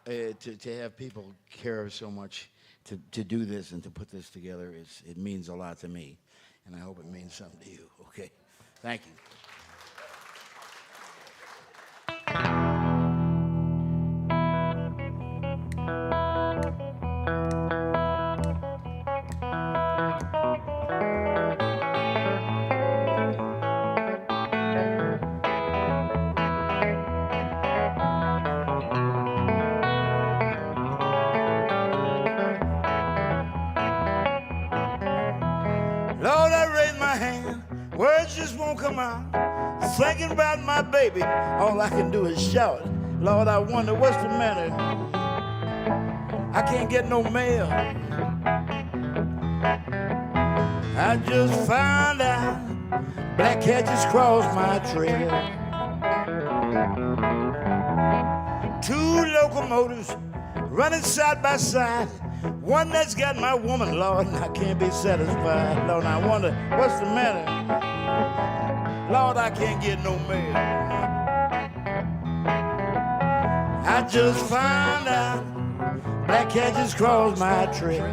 to have people care so much to do this and to put this together, it means a lot to me, and I hope it means something to you. Okay, thank you. Lord, I raise my hand, words just won't come out. Thinking about my baby, all I can do is shout. Lord, I wonder what's the matter. I can't get no mail. I just found out black cat just crossed my trail. 2 locomotives running side by side. One that's got my woman, Lord, and I can't be satisfied. Lord, I wonder what's the matter. Lord, I can't get no mail. I just found out black cat just crossed my trail.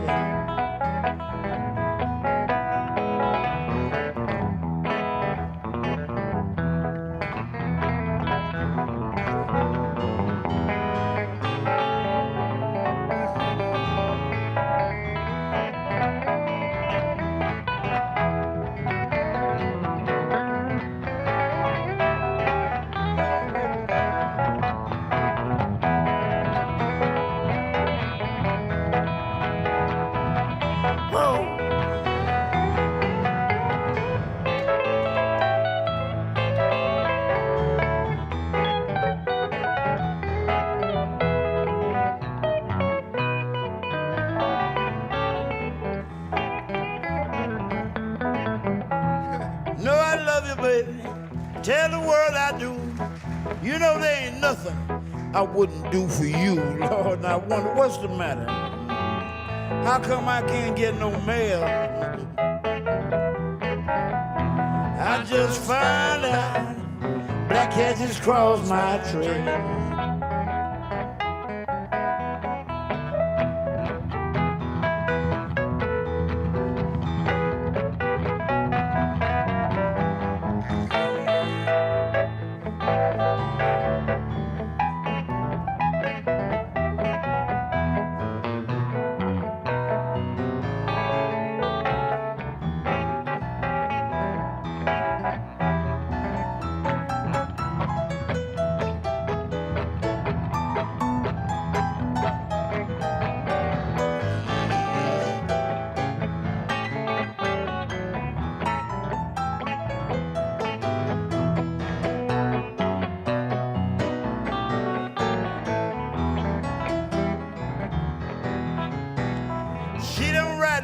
Tell the world I do. You know there ain't nothing I wouldn't do for you, Lord. And I wonder what's the matter. How come I can't get no mail? I just found out black cat just crossed my trail.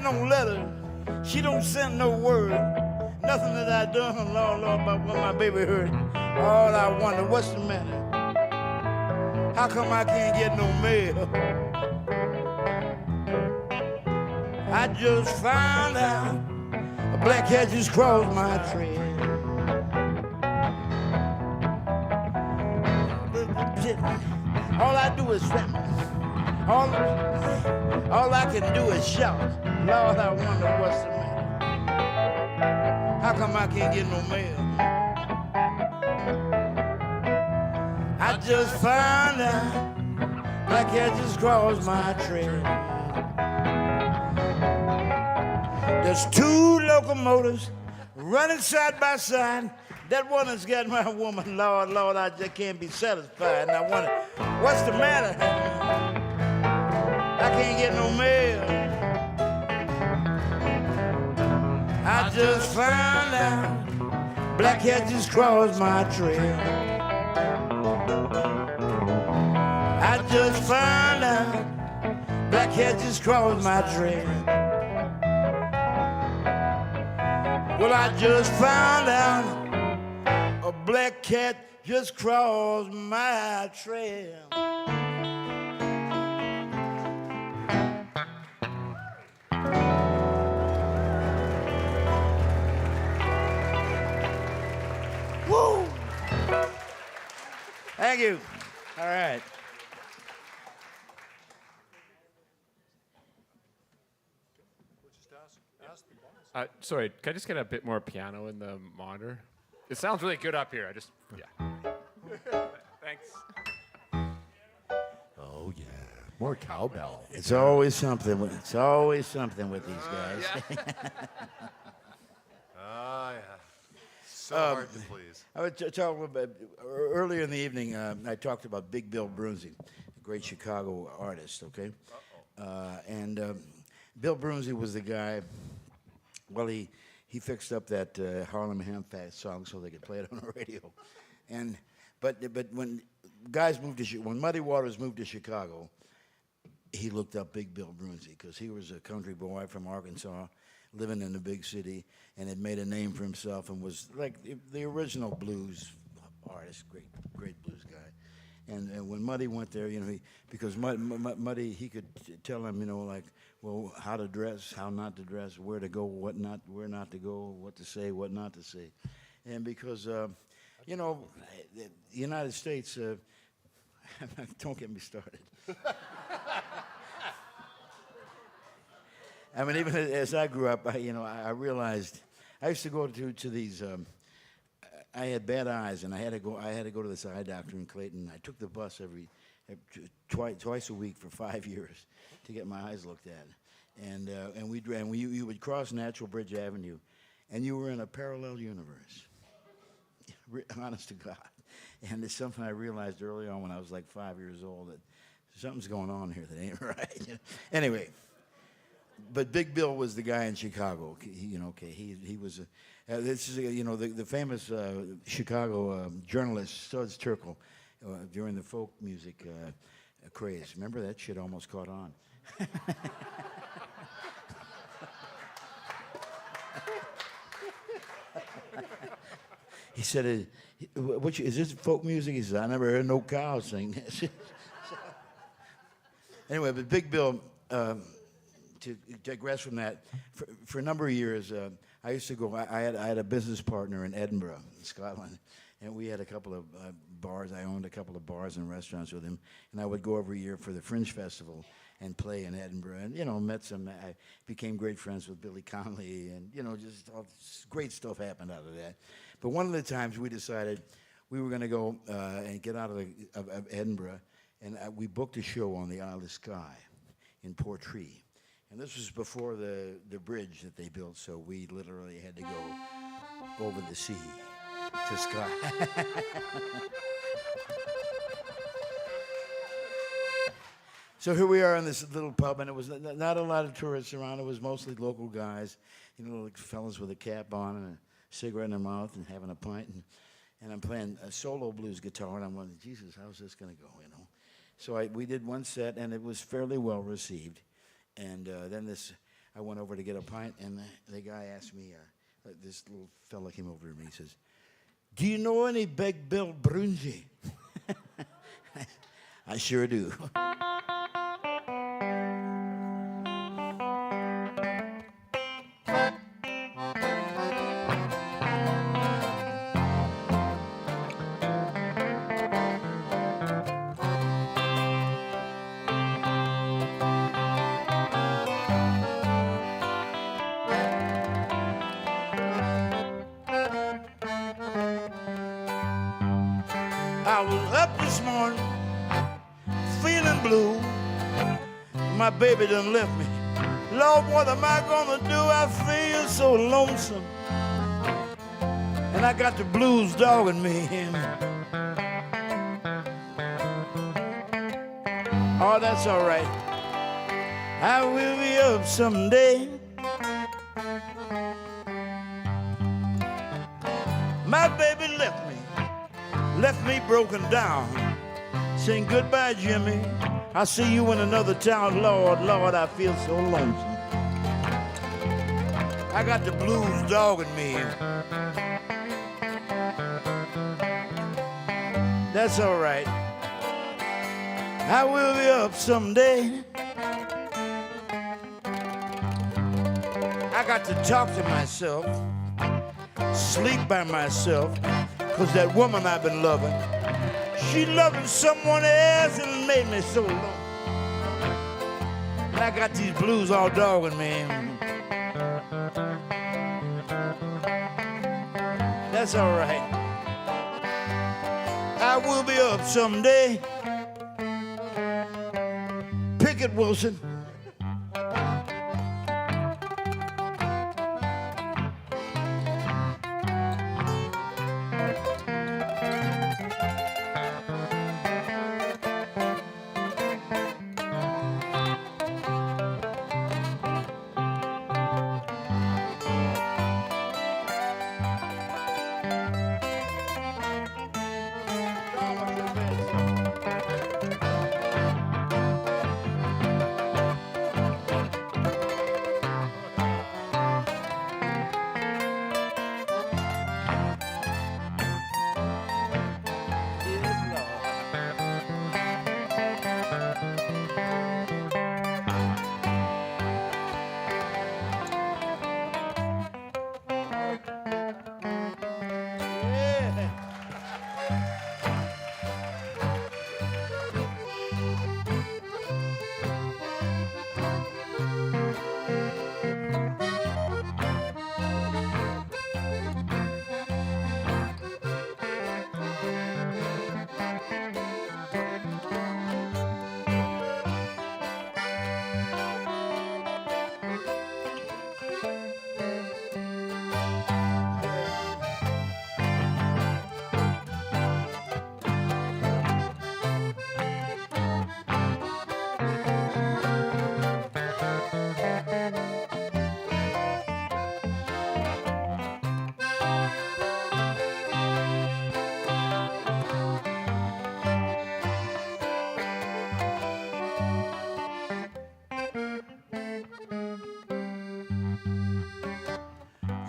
No letter, she don't send no word. Nothing that I done, Lord, about what my baby heard. All I wonder, what's the matter? How come I can't get no mail? I just found out a black cat just crossed my trail. All I do is all I can do is shout. Lord, I wonder what's the matter. How come I can't get no mail? I just found out black cat just crossed my trail. There's two locomotives running side by side. That one has got my woman, Lord, Lord, I just can't be satisfied. And I wonder, what's the matter? I can't get no mail. I just found out black cat just crossed my trail. I just found out black cat just crossed my trail. Well, I just found out a black cat just crossed my trail. Woo! Thank you. All right. Sorry, can I just get a bit more piano in the monitor? It sounds really good up here. Yeah. Thanks. Oh, yeah. More cowbell. It's always something. It's always something with these guys. Ah, yeah. So hard to please. I was talking about earlier in the evening. I talked about Big Bill Bryrnes, a great Chicago artist. Okay, and Bill Bryrnes was the guy. Well, he fixed up that Harlem Handfast song so they could play it on the radio, but when guys moved to when Muddy Waters moved to Chicago, he looked up Big Bill Bryrnes because he was a country boy from Arkansas, living in the big city, and had made a name for himself and was like the original blues artist, great blues guy. And when Muddy went there, because Muddy, he could tell him, like, well, how to dress, how not to dress, where to go, where not to go, what to say, what not to say. And because, the United States, don't get me started. I mean, even as I grew up, I realized I used to go to these. I had bad eyes, and I had to go to this eye doctor in Clayton. I took the bus twice a week for 5 years to get my eyes looked at, and you would cross Natural Bridge Avenue, and you were in a parallel universe. Honest to God, and it's something I realized early on when I was like 5 years old that something's going on here that ain't right. Anyway. But Big Bill was the guy in Chicago. He was. This is the famous Chicago journalist Studs Terkel during the folk music craze. Remember that shit almost caught on. He said, "Is this folk music?" He said, "I never heard no cows sing this." Anyway, but Big Bill. To digress from that, for a number of years, I used to go. I had a business partner in Edinburgh, Scotland, and we had a couple of bars. I owned a couple of bars and restaurants with him, and I would go every year for the Fringe Festival and play in Edinburgh. And met some. I became great friends with Billy Connolly, and just all this great stuff happened out of that. But one of the times we decided we were going to go and get out of Edinburgh, and we booked a show on the Isle of Skye in Portree. And this was before the bridge that they built, so we literally had to go over the sea to Skye. So here we are in this little pub, and it was not a lot of tourists around. It was mostly local guys, like fellas with a cap on and a cigarette in their mouth and having a pint. And I'm playing a solo blues guitar, and I'm wondering, Jesus, how's this going to go, So we did one set, and it was fairly well received. And then I went over to get a pint, and the guy asked me, this little fella came over to me. He says, "Do you know any Big Bill Bryrnes?" I sure do. I was up this morning, feeling blue. My baby done left me. Lord, what am I gonna do? I feel so lonesome. And I got the blues dogging me. Oh, that's all right. I will be up someday. My baby left me broken down. Saying goodbye, Jimmy. I'll see you in another town. Lord, Lord, I feel so lonesome. I got the blues dogging me. That's all right. I will be up someday. I got to talk to myself, sleep by myself, because that woman I've been loving, she loving someone else and it made me so lonely. And I got these blues all dogging me. That's all right. I will be up someday. Picket Wilson.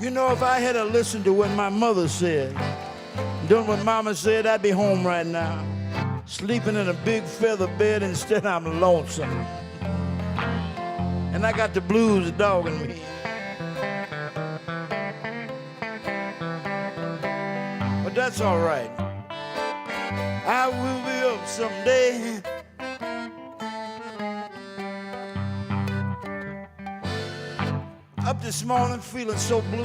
You know, if I had to listen to what my mother said, done what mama said, I'd be home right now, sleeping in a big feather bed. Instead, I'm lonesome. And I got the blues dogging me. But that's all right. I will be up someday. Up this morning feeling so blue,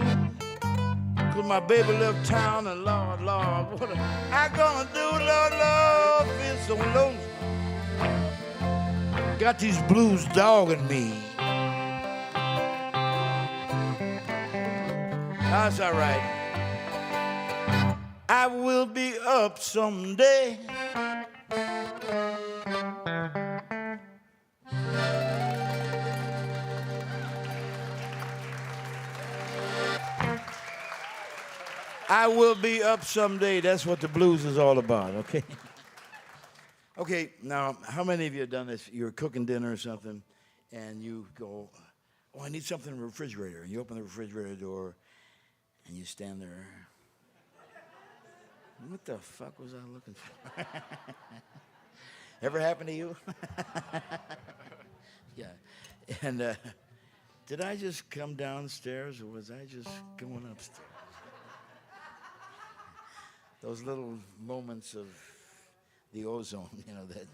'cause my baby left town, and Lord, Lord, what am I gonna do? Lord, Lord, feel so lonesome. Got these blues dogging me. That's all right. I will be up someday. I will be up someday. That's what the blues is all about, okay? Okay, now, how many of you have done this? You're cooking dinner or something, and you go, oh, I need something in the refrigerator. And you open the refrigerator door, and you stand there. What the fuck was I looking for? Ever happened to you? Yeah. And did I just come downstairs, or was I just going upstairs? Those little moments of the ozone, that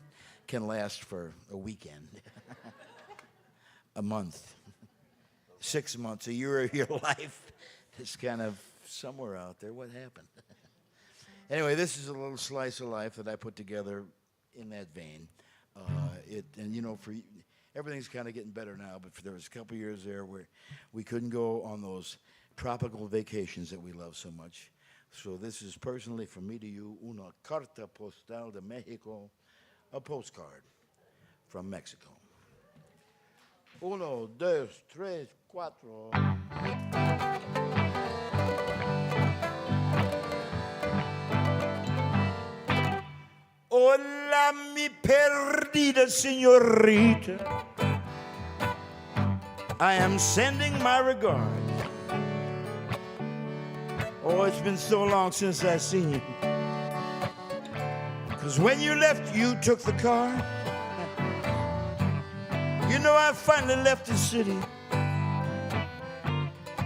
can last for a weekend, a month, 6 months, a year of your life. It's kind of somewhere out there. What happened? Anyway, this is a little slice of life that I put together in that vein. For everything's kind of getting better now, but there was a couple years there where we couldn't go on those tropical vacations that we love so much. So this is personally from me to you, una carta postal de Mexico, a postcard from Mexico. 1, 2, 3, 4. Hola, mi perdida señorita. I am sending my regards. Oh, it's been so long since I've seen you. 'Cause when you left, you took the car. I finally left the city.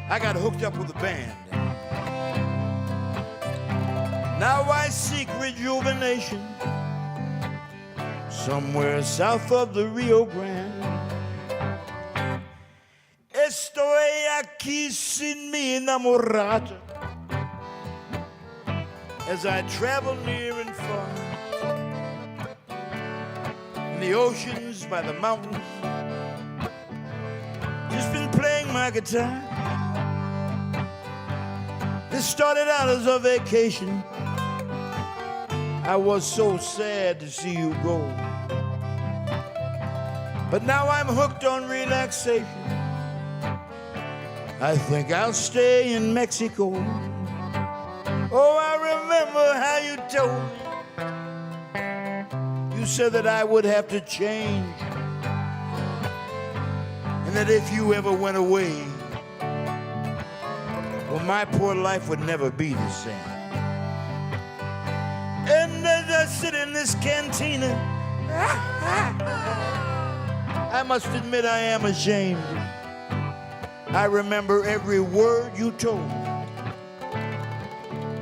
I got hooked up with a band. Now I seek rejuvenation somewhere south of the Rio Grande. Estoy aquí sin mi enamorada as I travel near and far, in the oceans, by the mountains, just been playing my guitar. This started out as a vacation. I was so sad to see you go, but now I'm hooked on relaxation. I think I'll stay in Mexico. Oh, I remember how you told me. You said that I would have to change, and that if you ever went away, well, my poor life would never be the same. And as I sit in this cantina, I must admit I am ashamed. I remember every word you told me.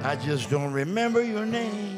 I just don't remember your name.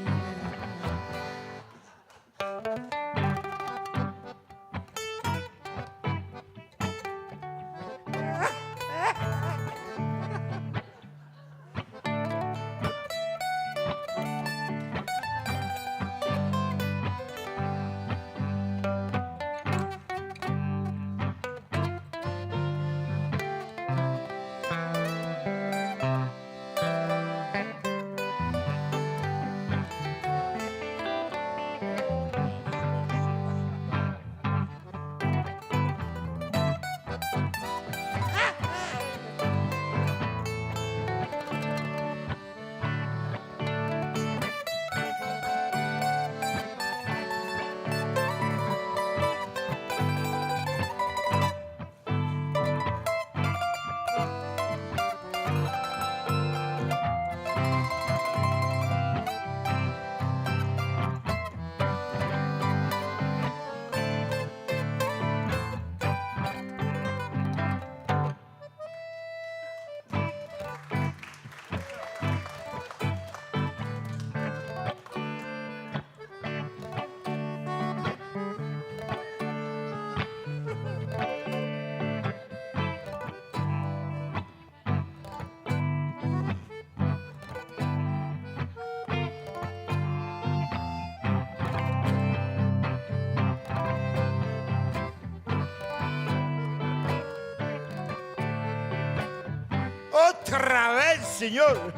Otra vez, señor.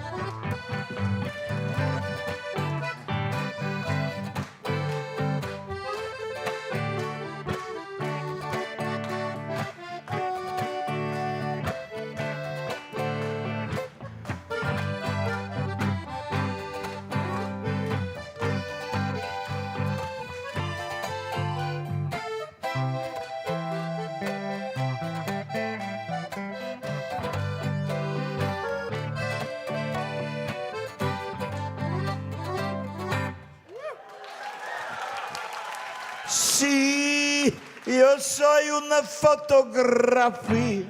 Sí, yo soy una fotografía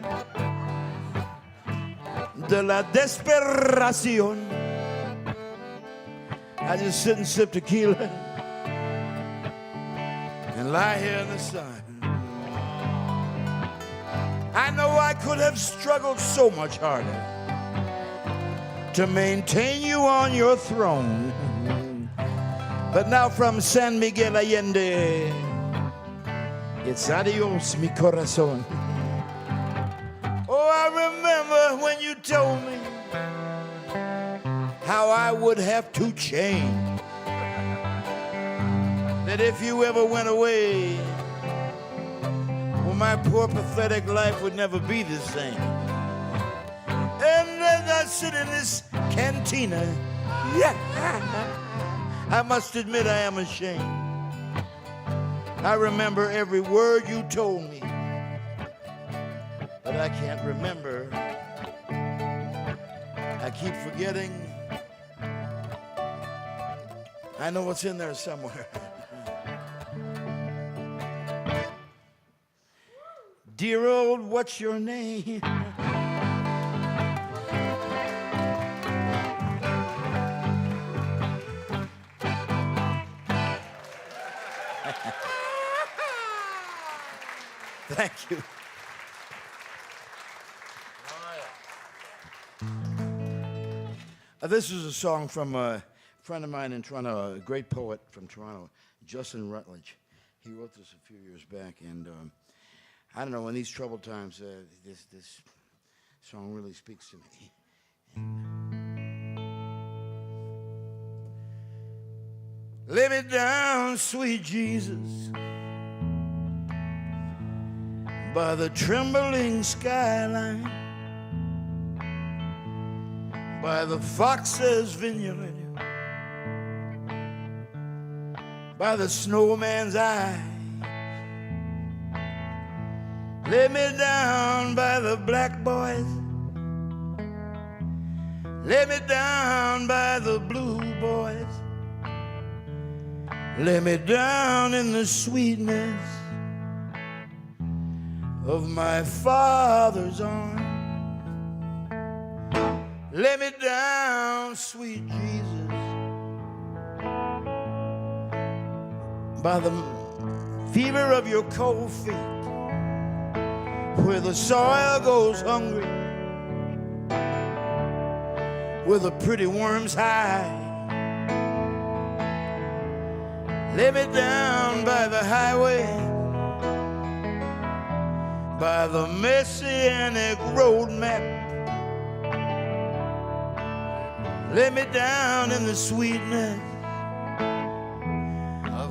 de la desesperación. I just sit and sip tequila and lie here in the sun. I know I could have struggled so much harder to maintain you on your throne. But now from San Miguel Allende, it's adios, mi corazón. Oh, I remember when you told me how I would have to change. That if you ever went away, well, my poor pathetic life would never be the same. And as I sit in this cantina, yeah, I must admit I am ashamed. I remember every word you told me, but I can't remember. I keep forgetting. I know what's in there somewhere. Dear old, what's your name? Thank you. This is a song from a friend of mine in Toronto, a great poet from Toronto, Justin Rutledge. He wrote this a few years back, and I don't know, in these troubled times, this song really speaks to me. Lay me down, sweet Jesus, by the trembling skyline, by the fox's vineyard, by the snowman's eye. Lay me down by the black boys, lay me down by the blue boys, lay me down in the sweetness of my Father's arms. Lay me down, sweet Jesus, by the fever of your cold feet, where the soil goes hungry, where the pretty worms hide. Lay me down by the highway, by the messianic road map. Lay me down in the sweetness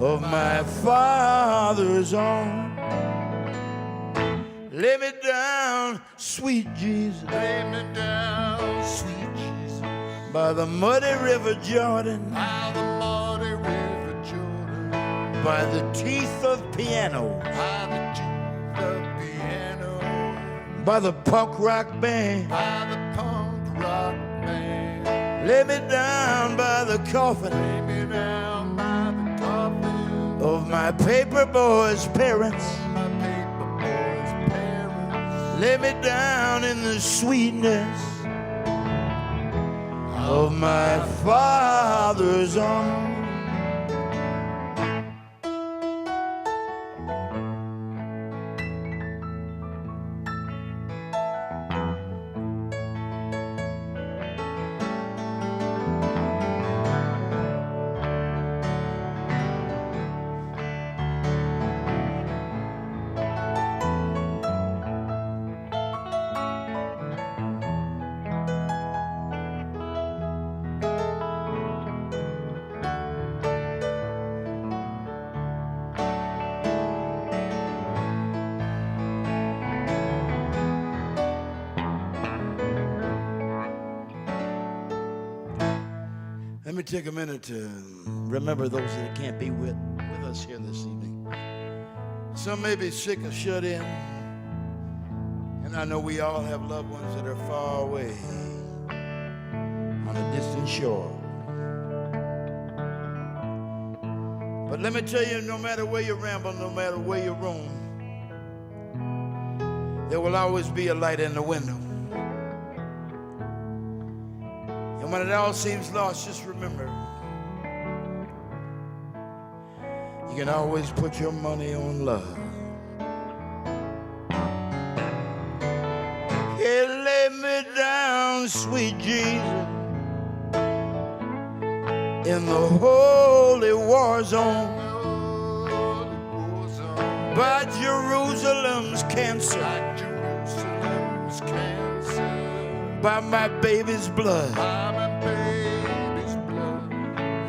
of my Father's arms. Lay me down, sweet Jesus. Lay me down, sweet Jesus, by the muddy river Jordan. By the muddy river Jordan. By the teeth of piano. By the teeth of piano. By the punk rock band. By the punk rock band. Lay me down by the coffin. Lay me down by the coffin of my paper boy's parents. Lay me down in the sweetness of my Father's arms. Let me take a minute to remember those that can't be with us here this evening. Some may be sick or shut in, and I know we all have loved ones that are far away on a distant shore. But let me tell you, no matter where you ramble, no matter where you roam, there will always be a light in the window. And when it all seems lost, just remember, you can always put your money on love. Yeah, lay me down, sweet Jesus, in the holy war zone, by Jerusalem's cancer, by my baby's blood.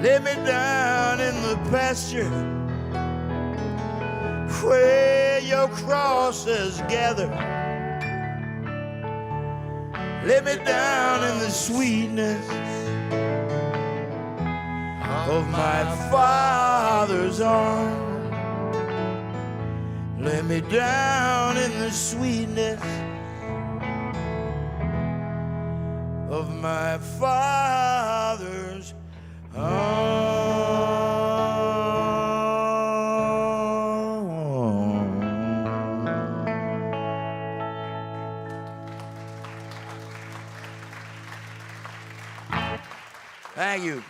Lay me down in the pasture where your crosses gather. Lay me down in the sweetness of my Father's arms. Lay me down in the sweetness of my Father's arms. Thank you.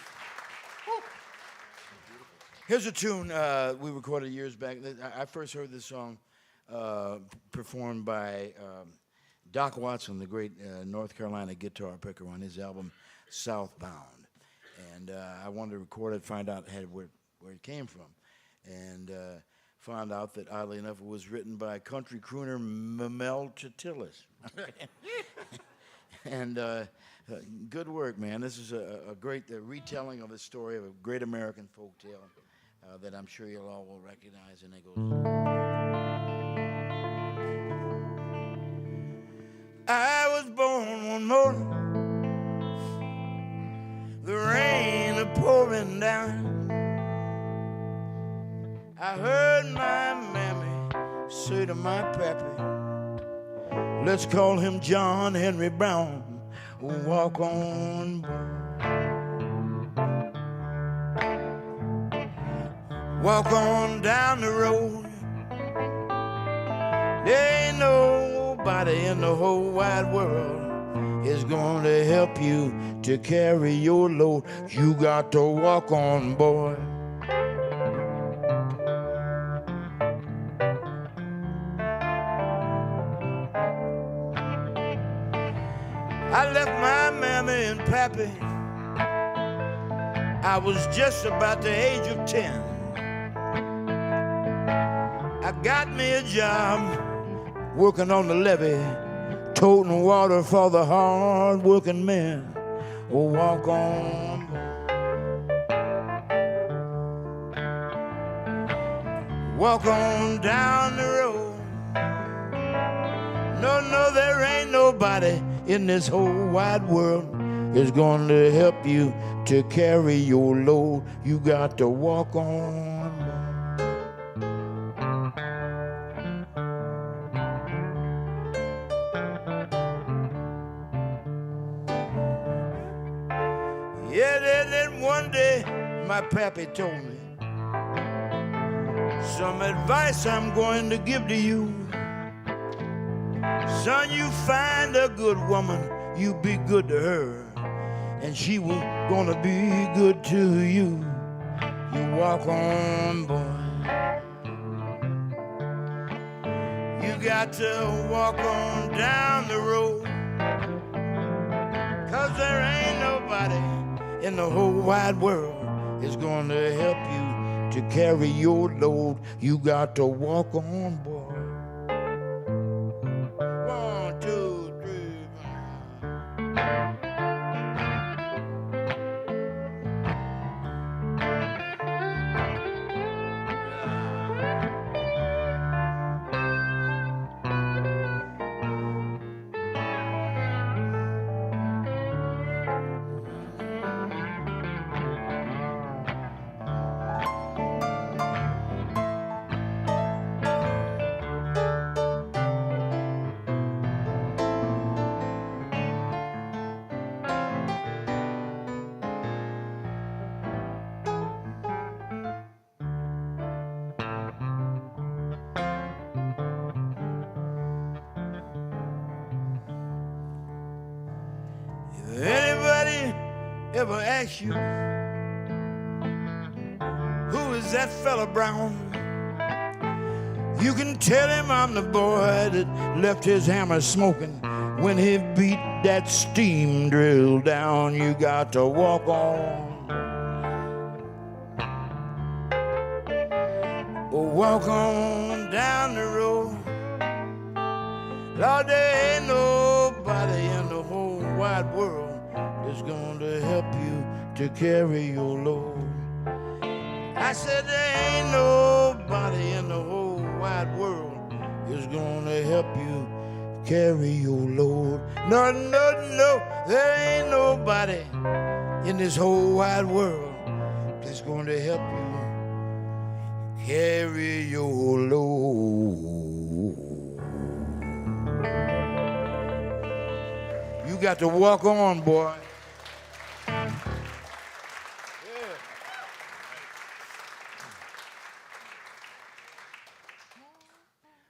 Here's a tune we recorded years back. I first heard this song performed by Doc Watson, the great North Carolina guitar picker, on his album Southbound. And I wanted to record it, find out where it came from. And found out that, oddly enough, it was written by country crooner Mel Chatilis. And good work, man. This is a great retelling of a story of a great American folk tale that I'm sure you'll all will recognize. And it goes, I was born one morning, the rain a-pouring down. I heard my mammy say to my pappy, let's call him John Henry Brown. Walk on, walk on down the road. There ain't nobody in the whole wide world is going to help you to carry your load. You got to walk on, boy. I left my mammy and pappy. I was just about the age of 10. I got me a job working on the levee, toting water for the hard-working men. Oh, walk on. Walk on down the road. No, no, there ain't nobody in this whole wide world is going to help you to carry your load. You got to walk on. Yeah, then one day my pappy told me some advice I'm going to give to you. Son, you find a good woman, you be good to her, and she will gonna be good to you. You walk on, boy. You got to walk on down the road, 'cause there ain't nobody in the whole wide world is gonna help you to carry your load. You got to walk on, boy. ever ask you, who is that fella Brown? You can tell him I'm the boy that left his hammer smoking when he beat that steam drill down. You got to walk on. Oh, walk on down the road. Lord, there ain't nobody in the whole wide world that's going to help you to carry your load. I said there ain't nobody in the whole wide world that's going to help you carry your load. No, no, no, there ain't nobody in this whole wide world that's going to help you carry your load. You got to walk on, boy.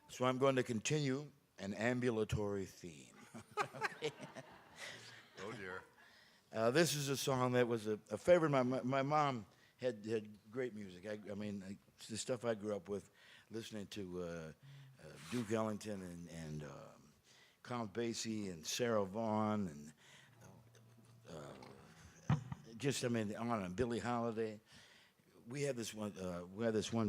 So I'm going to continue an ambulatory theme. Oh, dear. This is a song that was a favorite. My mom had great music. I mean, the stuff I grew up with, listening to Duke Ellington and Count Basie and Sarah Vaughan and just, I mean, on Billie Holiday. We had this one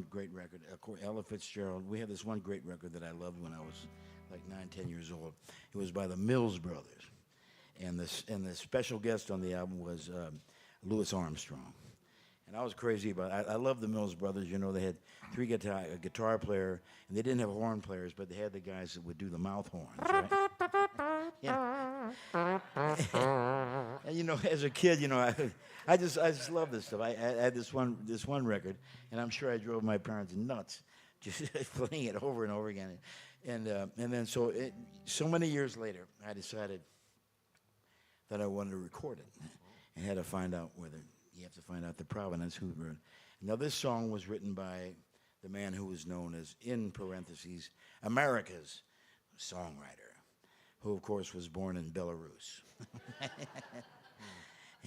great record, Ella Fitzgerald. We had this one great record that I loved when I was like 9, 10 years old. It was by the Mills Brothers, and the special guest on the album was Louis Armstrong. And I was crazy about it. I love the Mills Brothers. You know, they had a guitar player, and they didn't have horn players, but they had the guys that would do the mouth horns, right? Yeah. And you know, as a kid, you know, I just love this stuff. I had this one record, and I'm sure I drove my parents nuts, just playing it over and over again. And then so many years later, I decided that I wanted to record it, and had to find out whether you have to find out the provenance who wrote. Now this song was written by the man who was known as, in parentheses, America's songwriter, who of course was born in Belarus.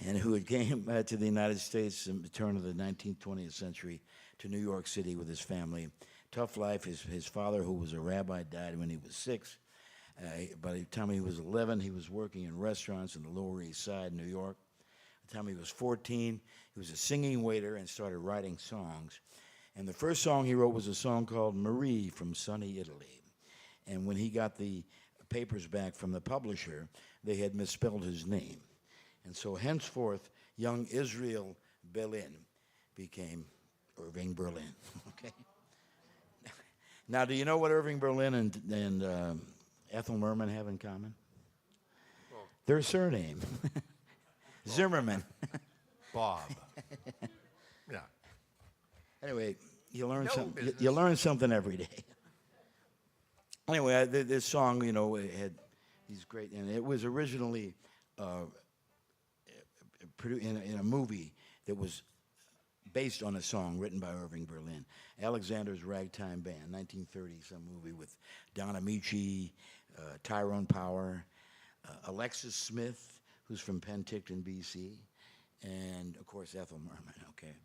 And who came to the United States in the turn of the 19th, 20th century to New York City with his family. Tough life. His father, who was a rabbi, died when he was 6. By the time he was 11, he was working in restaurants in the Lower East Side, New York. By the time he was 14, he was a singing waiter and started writing songs. And the first song he wrote was a song called Marie from Sunny Italy. And when he got the papers back from the publisher, they had misspelled his name. And so henceforth, young Israel Berlin became Irving Berlin. Okay. Now, do you know what Irving Berlin and Ethel Merman have in common? Well, their surname, Zimmerman. Bob. Yeah. Anyway, you learn something. You learn something every day. Anyway, this song, you know, it had these great, and it was originally in a movie that was based on a song written by Irving Berlin, Alexander's Ragtime Band, 1930, some movie with Don Amici, Tyrone Power, Alexis Smith, who's from Penticton, BC, and of course Ethel Merman. Okay,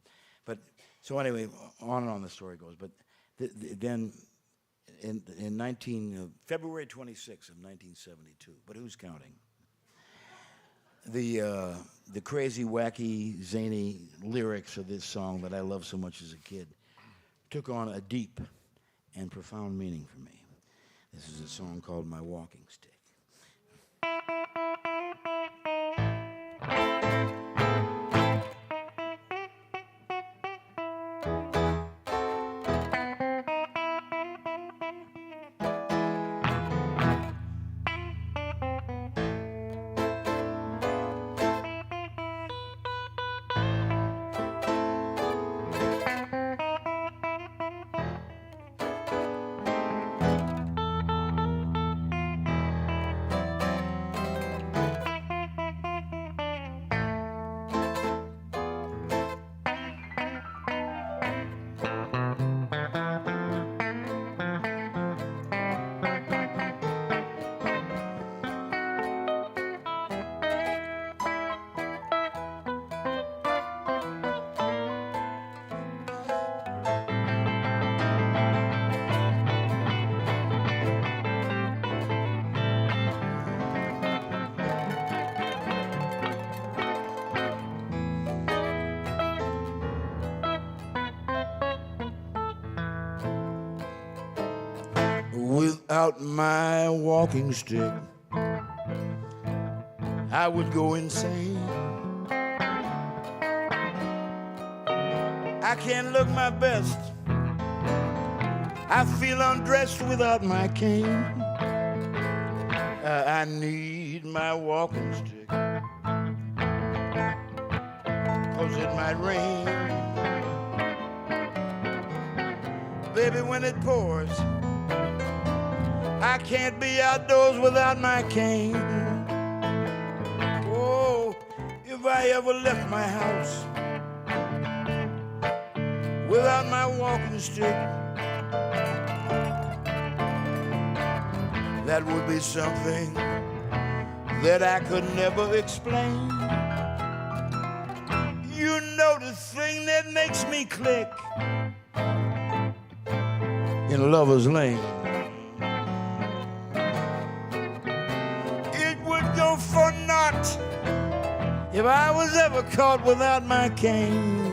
but so anyway, on and on the story goes. But then in February 26th of 1972, but who's counting? The crazy, wacky, zany lyrics of this song that I loved so much as a kid took on a deep and profound meaning for me. This is a song called My Walking Stick. without my walking stick, I would go insane. I can't look my best. I feel undressed without my cane. I need my walking stick, 'cause it might rain. Baby, when it pours, I can't be outdoors without my cane. Oh, if I ever left my house without my walking stick, that would be something that I could never explain. You know the thing that makes me click in Lover's Lane. It would go for naught if I was ever caught without my cane.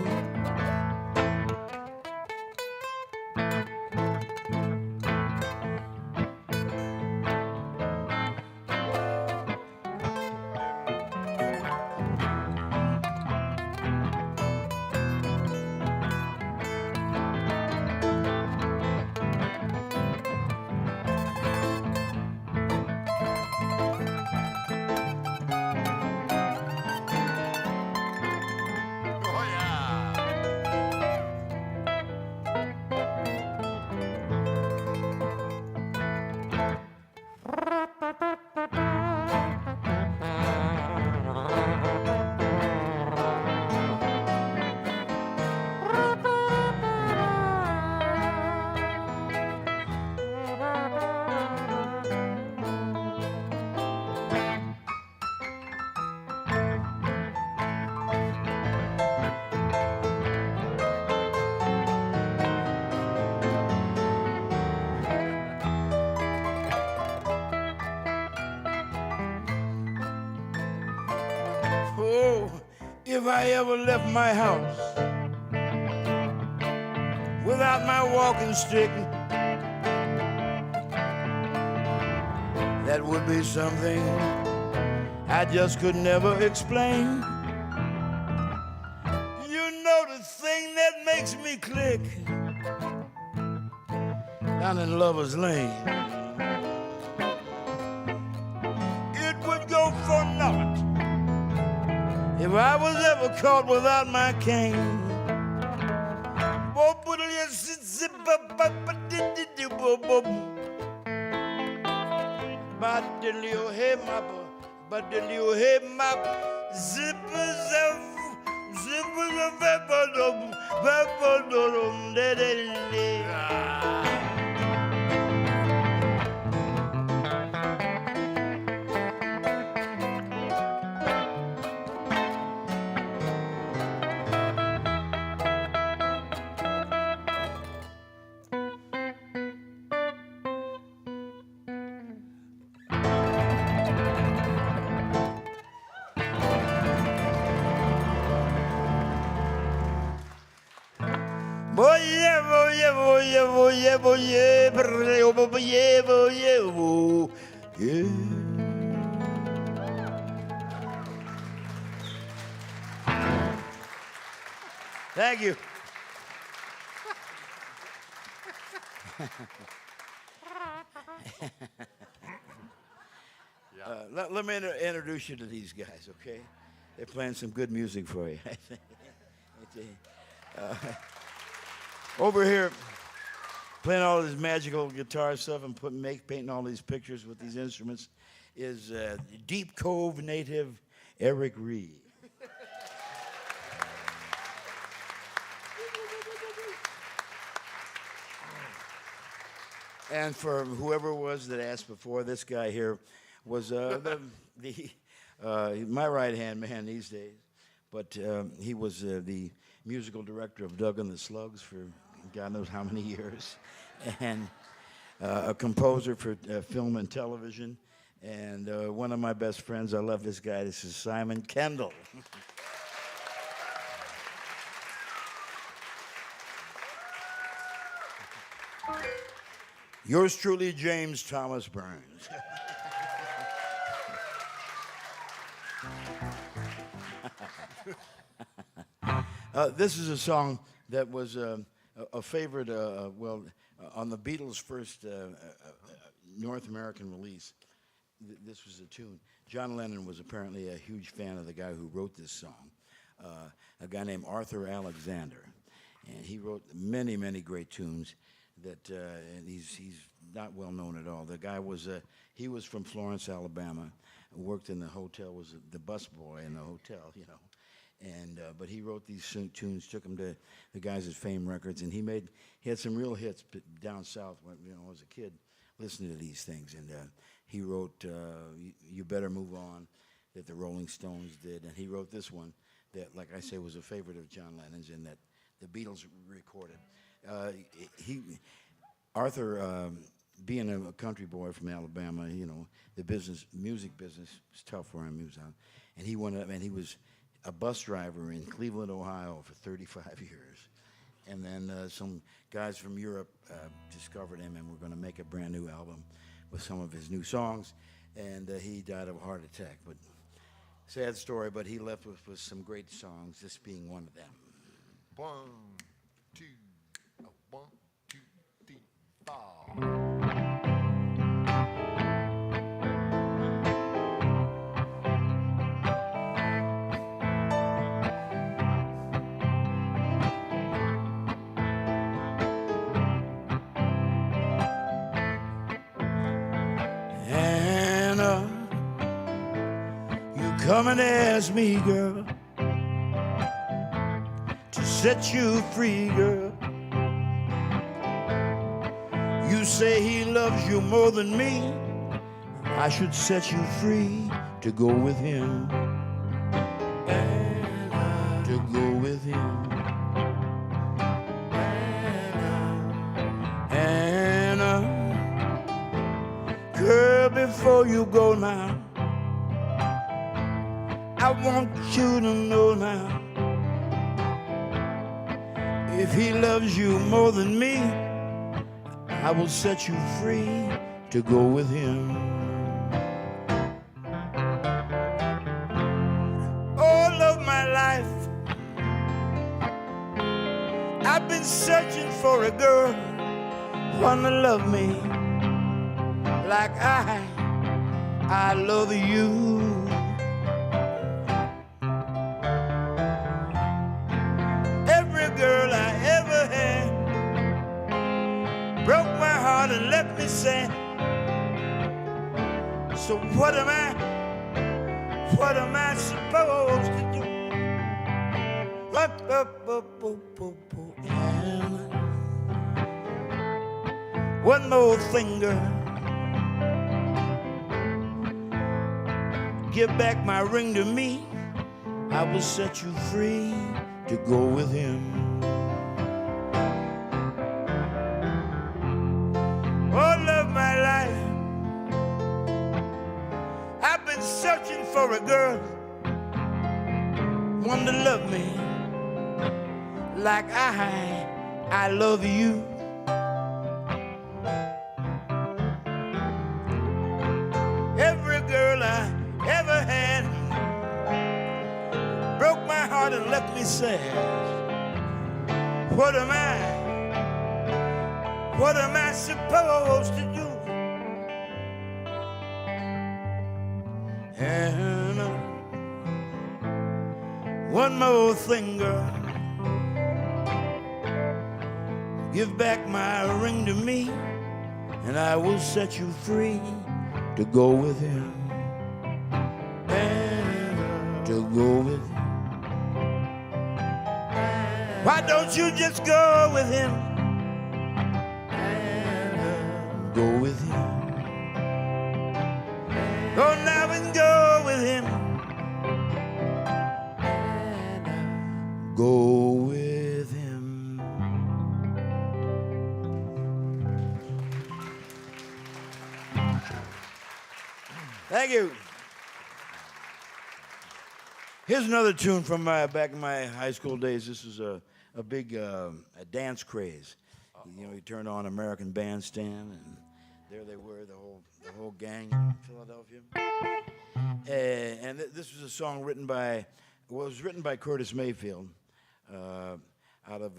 Oh, if I ever left my house without my walking stick, that would be something I just could never explain. You know the thing that makes me click down in Lover's Lane. It would go for naught if I was ever caught without my cane. Boy, yeah, boy, yeah, boy, yeah, boy, yeah, boy, yeah, boy, yeah, boy, yeah, boy, yeah. Thank you. Let me introduce you to these guys, okay? They're playing some good music for you. Over here, playing all this magical guitar stuff and painting all these pictures with these instruments is Deep Cove native Eric Reed. And for whoever it was that asked before, this guy here was my right-hand man these days. But he was the musical director of Doug and the Slugs for God knows how many years, and a composer for film and television, and one of my best friends. I love this guy. This is Simon Kendall. Yours truly, James Thomas Byrnes. This is a song that was a favorite, on the Beatles' first North American release. This was a tune. John Lennon was apparently a huge fan of the guy who wrote this song, a guy named Arthur Alexander. And he wrote many, many great tunes that, and he's not well known at all. The guy was, he was from Florence, Alabama, worked in the hotel, was the bus boy in the hotel, you know. And but he wrote these tunes, took them to the guys at Fame Records, and he had some real hits down south when, you know, as a kid, listening to these things. And he wrote "You Better Move On," that the Rolling Stones did, and he wrote this one that, like I say, was a favorite of John Lennon's, and that the Beatles recorded. Arthur, being a country boy from Alabama, you know, the music business was tough for him. He was out, and he went up, and he was a bus driver in Cleveland, Ohio for 35 years. And then some guys from Europe discovered him and were going to make a brand new album with some of his new songs. And he died of a heart attack. But sad story, but he left with some great songs, this being one of them. 1, 2, 1, 2, 3, 4. Come and ask me, girl, to set you free, girl. You say he loves you more than me. I should set you free to go with him. To go with him. Anna, girl, before you go now, I want you to know now, if he loves you more than me, I will set you free to go with him. All of my life, I've been searching for a girl, one to love me like I love you. Girl I ever had broke my heart and left me sad. So what am I supposed to do? One more thing, girl, give back my ring to me. I will set you free to go with him. All of my life, I've been searching for a girl, one to love me like I love you. Every girl I ever had broke my heart and left me sad. What am I supposed to do? And one more thing, girl, give back my ring to me, and I will set you free to go with him. And to go with him. Why don't you just go with him? Go with him. Go now and go with him. Go with him. Thank you. Here's another tune from back in my high school days. This is a big dance craze. He turned on American Bandstand, and there they were, the whole gang in Philadelphia. And this was a song written by Curtis Mayfield, out of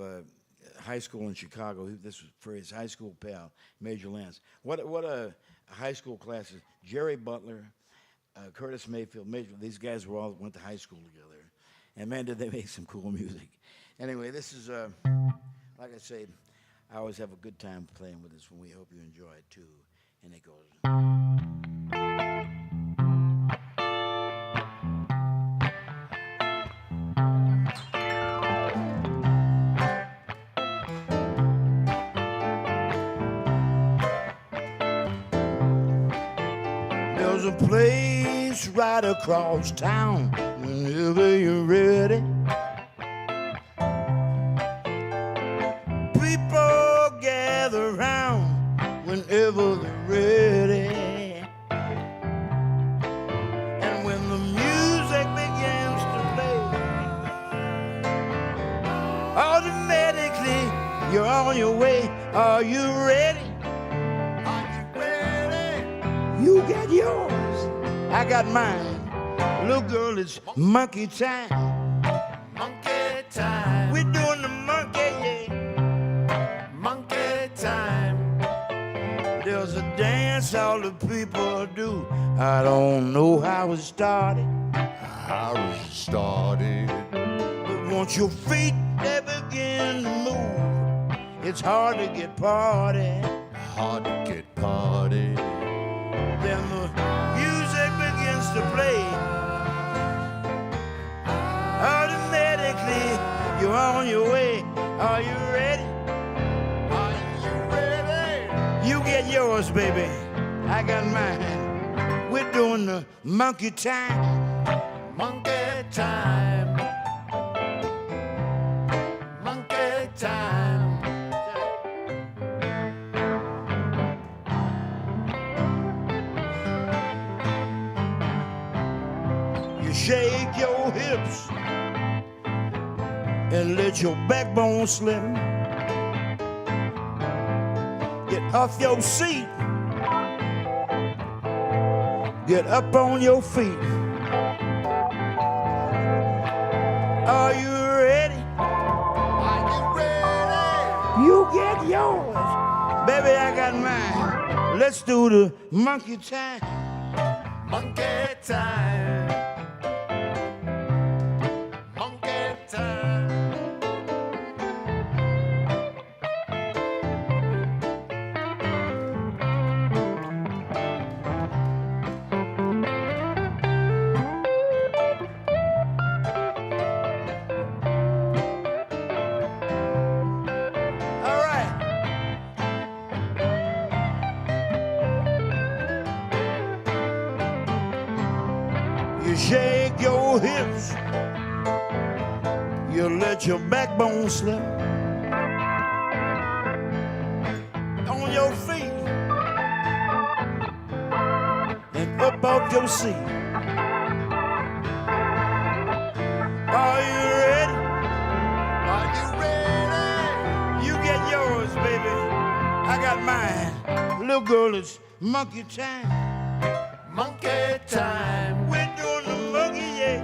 high school in Chicago. This was for his high school pal, Major Lance. What a high school classes. Jerry Butler, Curtis Mayfield, these guys all went to high school together. And man, did they make some cool music. Anyway, this is, like I say, I always have a good time playing with this one. We hope you enjoy it too. And it goes. There's a place right across town whenever you're ready. People gather round whenever they're ready. And when the music begins to play, automatically you're on your way. Are you ready? You got yours, I got mine. Little girl, it's monkey time. Monkey time. We're doing the monkey, yeah. Monkey time. There's a dance all the people do. I don't know how it started. How it started. But once your feet, they begin to move, it's hard to get party. Hard to get party. Then the music begins to play. Automatically, you're on your way. Are you ready? Are you ready? You get yours, baby. I got mine. We're doing the monkey time. Monkey time. Monkey time. Shake your hips and let your backbone slip. Get off your seat. Get up on your feet. Are you ready? Are you ready? You get yours. Baby, I got mine. Let's do the monkey time. Monkey time. Shake your hips, you let your backbone slip. On your feet and up off your seat. Are you ready? Are you ready? You get yours, baby. I got mine. Little girl, it's monkey time. Monkey time. We're doing the monkey, yeah.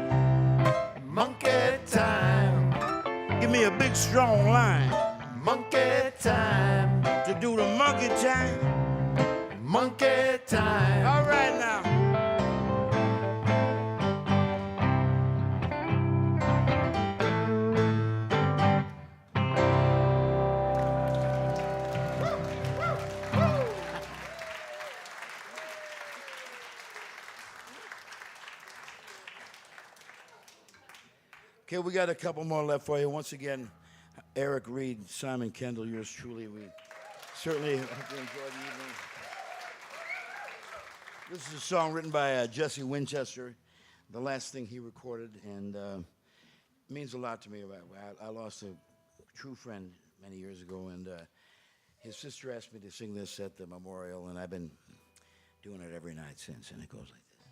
Monkey time. Give me a big strong line. Monkey time. To do the monkey time. Monkey time. All right now. Okay, we got a couple more left for you. Once again, Eric Reed, Simon Kendall, yours truly. We certainly hope you enjoy the evening. This is a song written by Jesse Winchester, the last thing he recorded, and it means a lot to me. I lost a true friend many years ago, and his sister asked me to sing this at the memorial, and I've been doing it every night since, and it goes like this.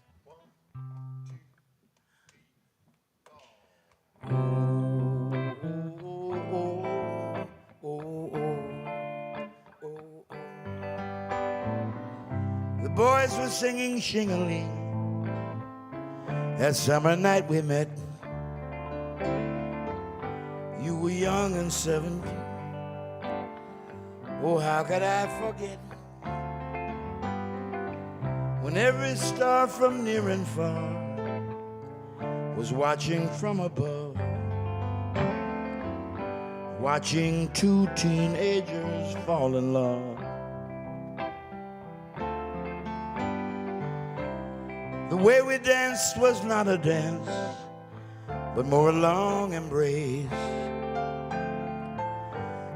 Oh, oh, oh, oh, oh. boys were singing shing-a-ling. That summer night we met. You were young and 17. Oh, how could I forget? When every star from near and far was watching from above, watching two teenagers fall in love. The way we danced was not a dance, but more a long embrace.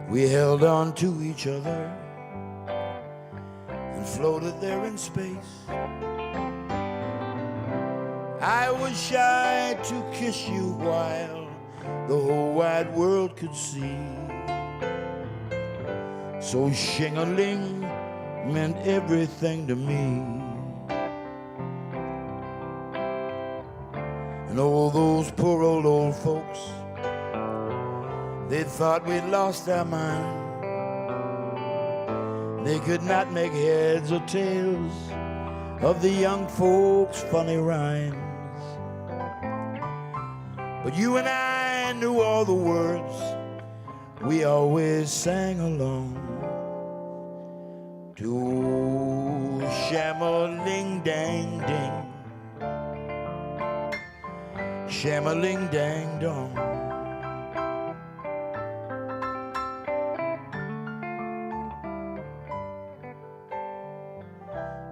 We held on to each other and floated there in space. I was shy to kiss you while the whole wide world could see. So shing-a-ling meant everything to me. And all those poor old folks, they thought we'd lost our mind. They could not make heads or tails of the young folks' funny rhymes. But you and I knew all the words. We always sang along to sham-a-ling-dang-ding, sham-a-ling-dang-dong.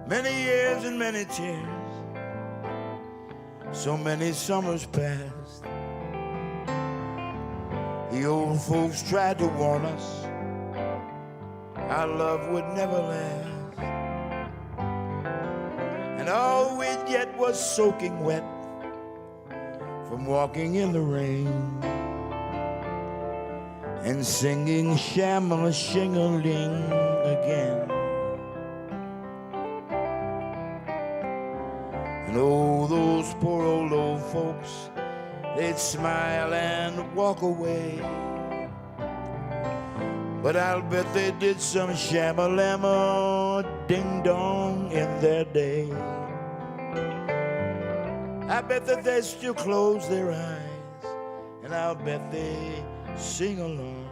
Many years and many tears, so many summers passed. The old folks tried to warn us our love would never last, and all we'd get was soaking wet from walking in the rain and singing sham-a-shing-a-ling again. And oh, those poor old folks, they'd smile and walk away, but I'll bet they did some sham-a-lam-a ding-dong in their day. I bet that they still close their eyes, and I'll bet they sing along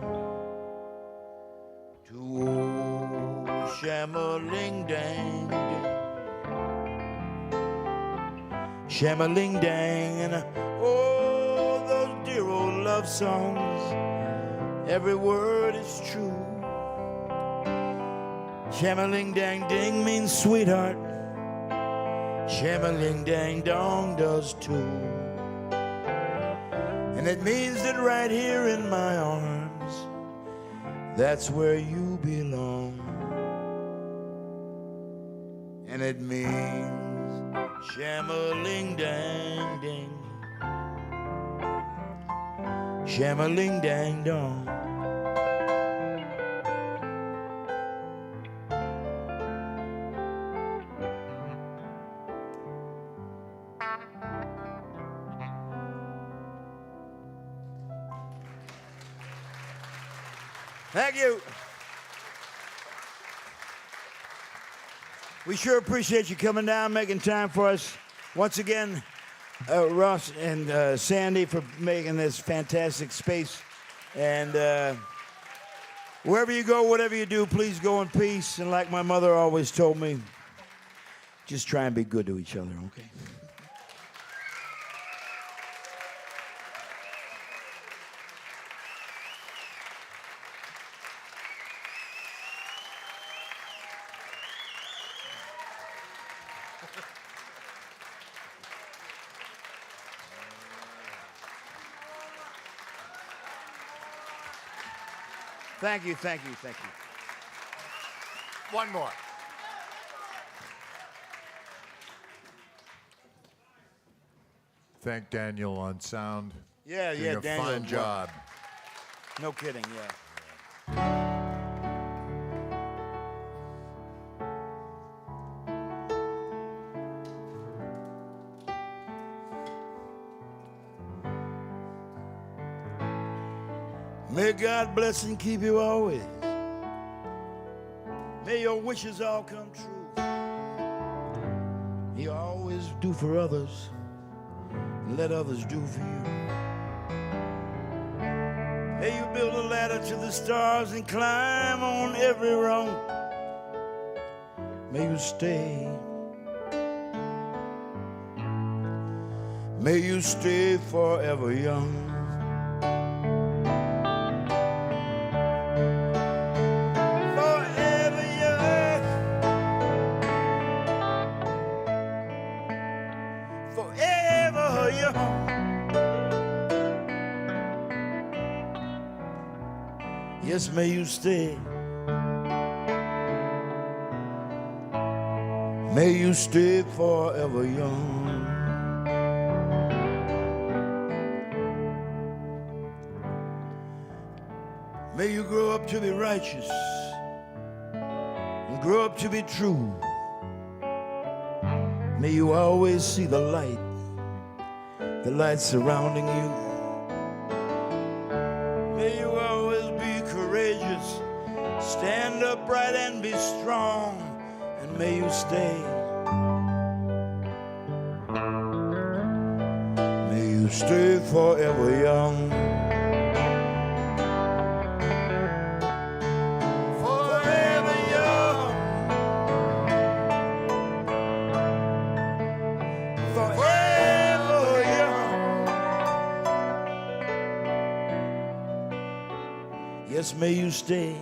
to old sham-a-ling-dang-ding, sham-a-ling-dang. And oh, those dear old love songs, every word is true. Sham-a-ling-dang-ding means sweetheart, sham-a-ling-dang-dong does too. And it means that right here in my arms, that's where you belong. And it means sham-a-ling-dang-ding, sham-a-ling-dang-dong. Thank you. We sure appreciate you coming down, making time for us. Once again, Russ and Sandy for making this fantastic space. And wherever you go, whatever you do, please go in peace. And like my mother always told me, just try and be good to each other, okay? Thank you, thank you, thank you. One more. Thank Daniel on sound. Yeah, Doing yeah, a Daniel. fine job. No kidding, yeah. May God bless and keep you always. May your wishes all come true. May you always do for others and let others do for you. May you build a ladder to the stars and climb on every rung. May you stay. May you stay forever young. Forever young. Forever young. Yes, may you stay. May you stay forever young. May you grow up to be righteous and grow up to be true. May you always see the light surrounding you. May you always be courageous, stand upright and be strong, and may you stay. May you stay forever young. Forever young. Forever young. Yes, may you stay.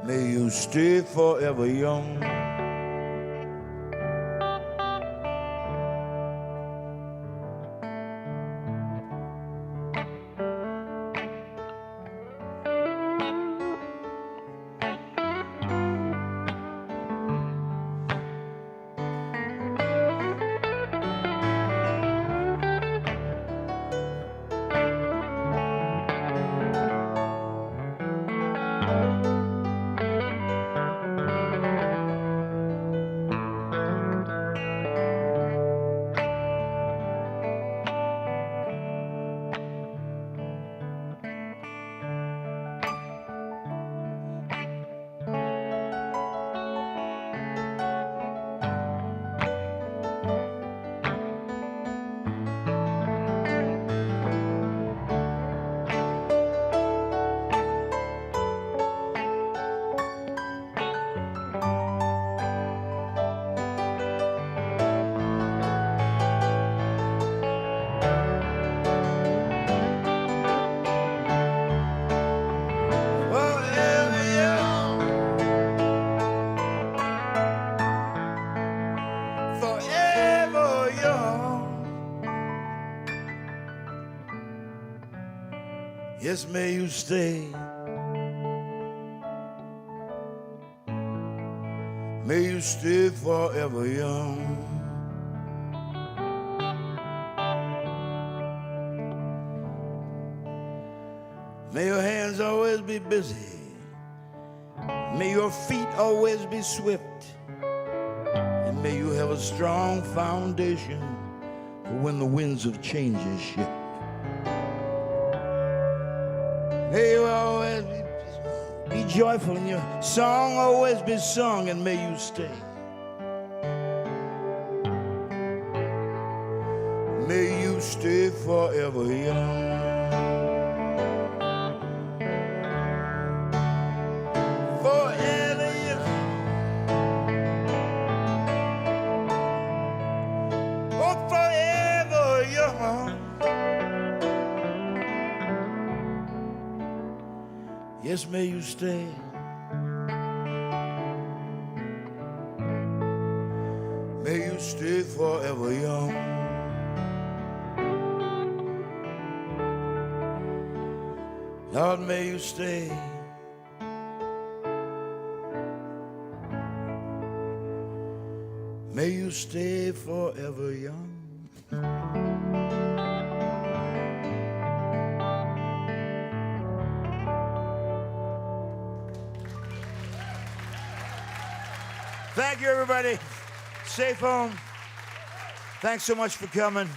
May you stay forever young. Yes, may you stay. May you stay forever young. May your hands always be busy. May your feet always be swift. And may you have a strong foundation for when the winds of change shift. May you always be joyful and your song always be sung, and may you stay. May you stay forever young. Forever young. Oh, forever young. Yes, may you stay. May you stay forever young. Lord, may you stay. May you stay forever young. Thank you, everybody. Safe home. Thanks so much for coming.